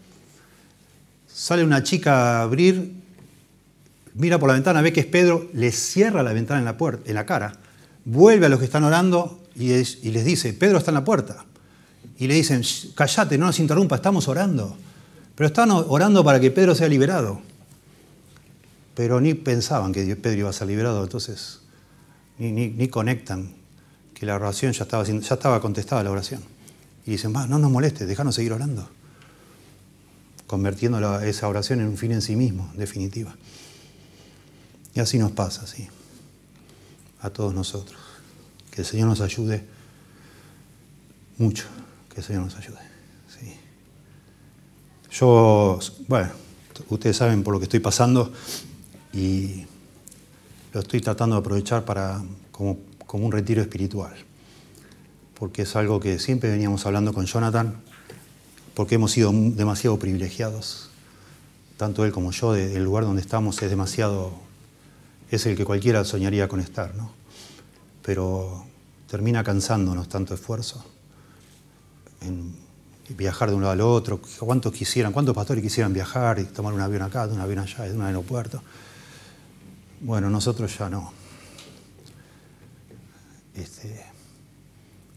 sale una chica a abrir, mira por la ventana, ve que es Pedro, le cierra la ventana en la cara, vuelve a los que están orando y les dice, Pedro está en la puerta. Y le dicen, cállate, no nos interrumpa, estamos orando. Pero están orando para que Pedro sea liberado. Pero ni pensaban que Pedro iba a ser liberado, entonces ni conectan que la oración ya estaba contestada la oración. Y dicen, no nos molestes, déjanos seguir orando. Convirtiendo esa oración en un fin en sí mismo, en definitiva. Y así nos pasa, sí, a todos nosotros. Que el Señor nos ayude mucho, que el Señor nos ayude. Sí. Yo, bueno, ustedes saben por lo que estoy pasando y lo estoy tratando de aprovechar como un retiro espiritual, porque es algo que siempre veníamos hablando con Jonathan, porque hemos sido demasiado privilegiados, tanto él como yo, el lugar donde estamos es el que cualquiera soñaría con estar, ¿no? Pero termina cansándonos tanto esfuerzo en viajar de un lado al otro. ¿Cuántos pastores quisieran viajar y tomar un avión acá, un avión allá, de un aeropuerto? Bueno, nosotros ya no.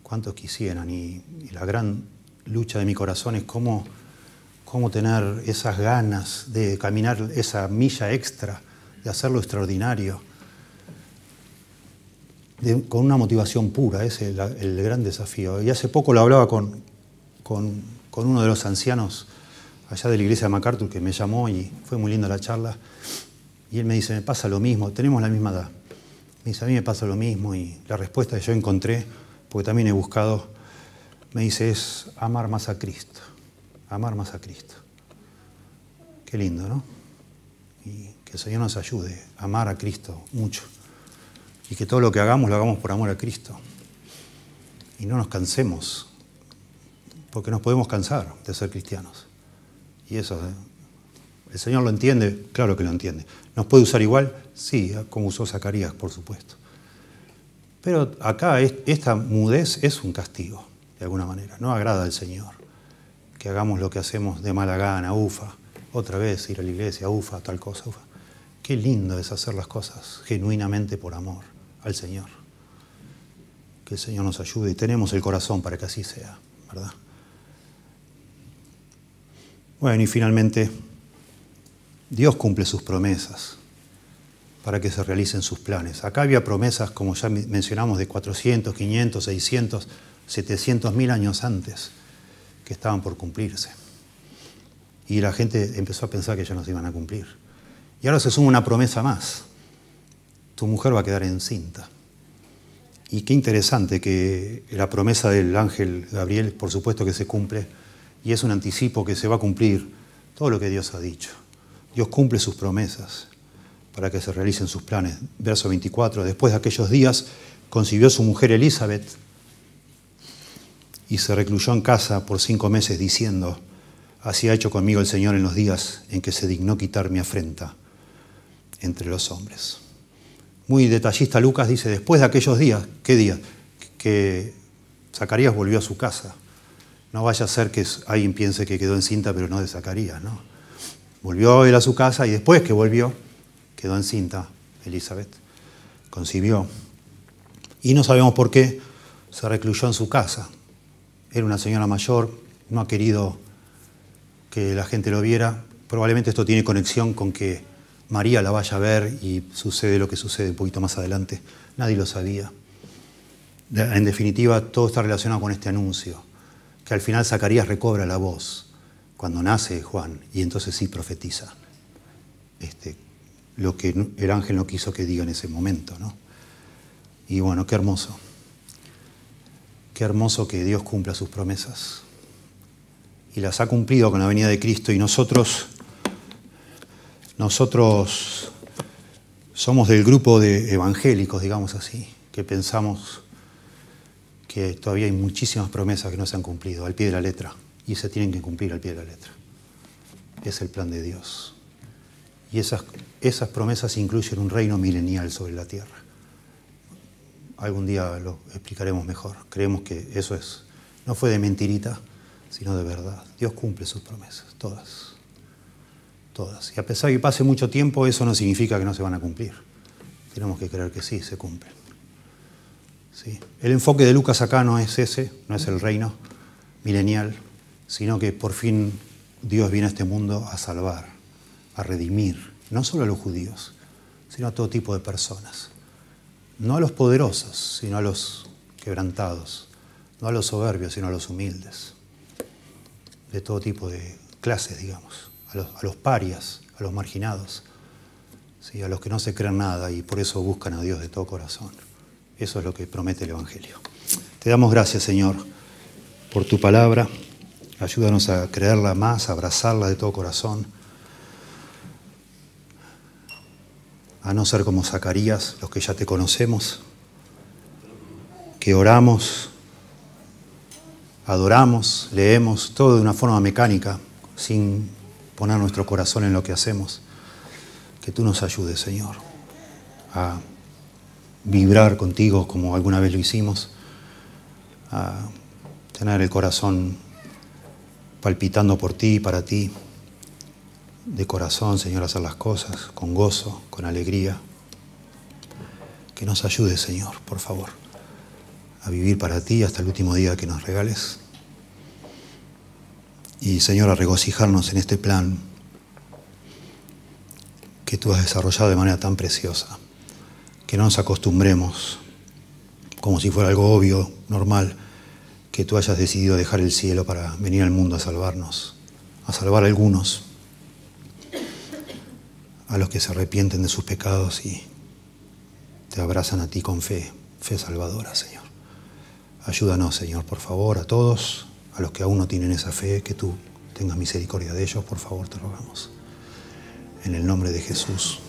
¿Cuántos quisieran? Y la gran lucha de mi corazón es cómo tener esas ganas de caminar esa milla extra, de hacerlo extraordinario, con una motivación pura. Ese es el gran desafío. Y hace poco lo hablaba con uno de los ancianos allá de la iglesia de MacArthur, que me llamó y fue muy linda la charla. Y él me dice, me pasa lo mismo, tenemos la misma edad. Me dice, a mí me pasa lo mismo, y la respuesta que yo encontré, porque también he buscado, me dice, es amar más a Cristo. Amar más a Cristo. Qué lindo, ¿no? Y que el Señor nos ayude a amar a Cristo mucho. Y que todo lo que hagamos, lo hagamos por amor a Cristo. Y no nos cansemos, porque nos podemos cansar de ser cristianos. Y eso, ¿el Señor lo entiende? Claro que lo entiende. ¿Nos puede usar igual? Sí, como usó Zacarías, por supuesto. Pero acá esta mudez es un castigo, de alguna manera. No agrada al Señor que hagamos lo que hacemos de mala gana, ufa, otra vez ir a la iglesia, ufa, tal cosa, ufa. Qué lindo es hacer las cosas genuinamente por amor al Señor. Que el Señor nos ayude y tenemos el corazón para que así sea, ¿verdad? Bueno, y finalmente, Dios cumple sus promesas para que se realicen sus planes. Acá había promesas, como ya mencionamos, de 400, 500, 600, 700.000 años antes, que estaban por cumplirse. Y la gente empezó a pensar que ya no se iban a cumplir. Y ahora se suma una promesa más. Tu mujer va a quedar encinta. Y qué interesante que la promesa del ángel Gabriel, por supuesto que se cumple, y es un anticipo que se va a cumplir todo lo que Dios ha dicho. Dios cumple sus promesas para que se realicen sus planes. Verso 24, después de aquellos días concibió su mujer Elizabeth y se recluyó en casa por 5 meses diciendo, así ha hecho conmigo el Señor en los días en que se dignó quitar mi afrenta entre los hombres. Muy detallista Lucas dice, después de aquellos días, ¿qué días? Que Zacarías volvió a su casa. No vaya a ser que alguien piense que quedó encinta, pero no de Zacarías, ¿no? Volvió él a su casa y después que volvió, quedó encinta Elizabeth, concibió. Y no sabemos por qué se recluyó en su casa. Era una señora mayor, no ha querido que la gente lo viera. Probablemente esto tiene conexión con que María la vaya a ver y sucede lo que sucede un poquito más adelante. Nadie lo sabía. En definitiva, todo está relacionado con este anuncio, que al final Zacarías recobra la voz cuando nace Juan y entonces sí profetiza lo que el ángel no quiso que diga en ese momento, ¿no? Y bueno, qué hermoso. Qué hermoso que Dios cumpla sus promesas. Y las ha cumplido con la venida de Cristo y nosotros somos del grupo de evangélicos, digamos así, que pensamos que todavía hay muchísimas promesas que no se han cumplido al pie de la letra y se tienen que cumplir al pie de la letra. Es el plan de Dios. Y esas promesas incluyen un reino milenial sobre la tierra. Algún día lo explicaremos mejor. Creemos que eso no fue de mentirita, sino de verdad. Dios cumple sus promesas, todas. Todas. Y a pesar de que pase mucho tiempo, eso no significa que no se van a cumplir. Tenemos que creer que sí, se cumplen. ¿Sí? El enfoque de Lucas acá no es ese, no es el reino milenial, sino que por fin Dios viene a este mundo a salvar, a redimir, no solo a los judíos, sino a todo tipo de personas. No a los poderosos, sino a los quebrantados, no a los soberbios, sino a los humildes, de todo tipo de clases, digamos, a los parias, a los marginados, ¿sí? A los que no se creen nada y por eso buscan a Dios de todo corazón. Eso es lo que promete el Evangelio. Te damos gracias, Señor, por tu palabra. Ayúdanos a creerla más, a abrazarla de todo corazón, a no ser como Zacarías, los que ya te conocemos, que oramos, adoramos, leemos, todo de una forma mecánica, sin poner nuestro corazón en lo que hacemos. Que tú nos ayudes, Señor, a vibrar contigo como alguna vez lo hicimos, a tener el corazón palpitando por ti y para ti, de corazón, Señor, a hacer las cosas con gozo, con alegría. Que nos ayudes, Señor, por favor, a vivir para ti hasta el último día que nos regales. Y, Señor, a regocijarnos en este plan que tú has desarrollado de manera tan preciosa. Que no nos acostumbremos, como si fuera algo obvio, normal, que tú hayas decidido dejar el cielo para venir al mundo a salvarnos, a salvar a algunos, a los que se arrepienten de sus pecados y te abrazan a ti con fe salvadora, Señor. Ayúdanos, Señor, por favor, a todos, a los que aún no tienen esa fe, que tú tengas misericordia de ellos, por favor, te rogamos. En el nombre de Jesús.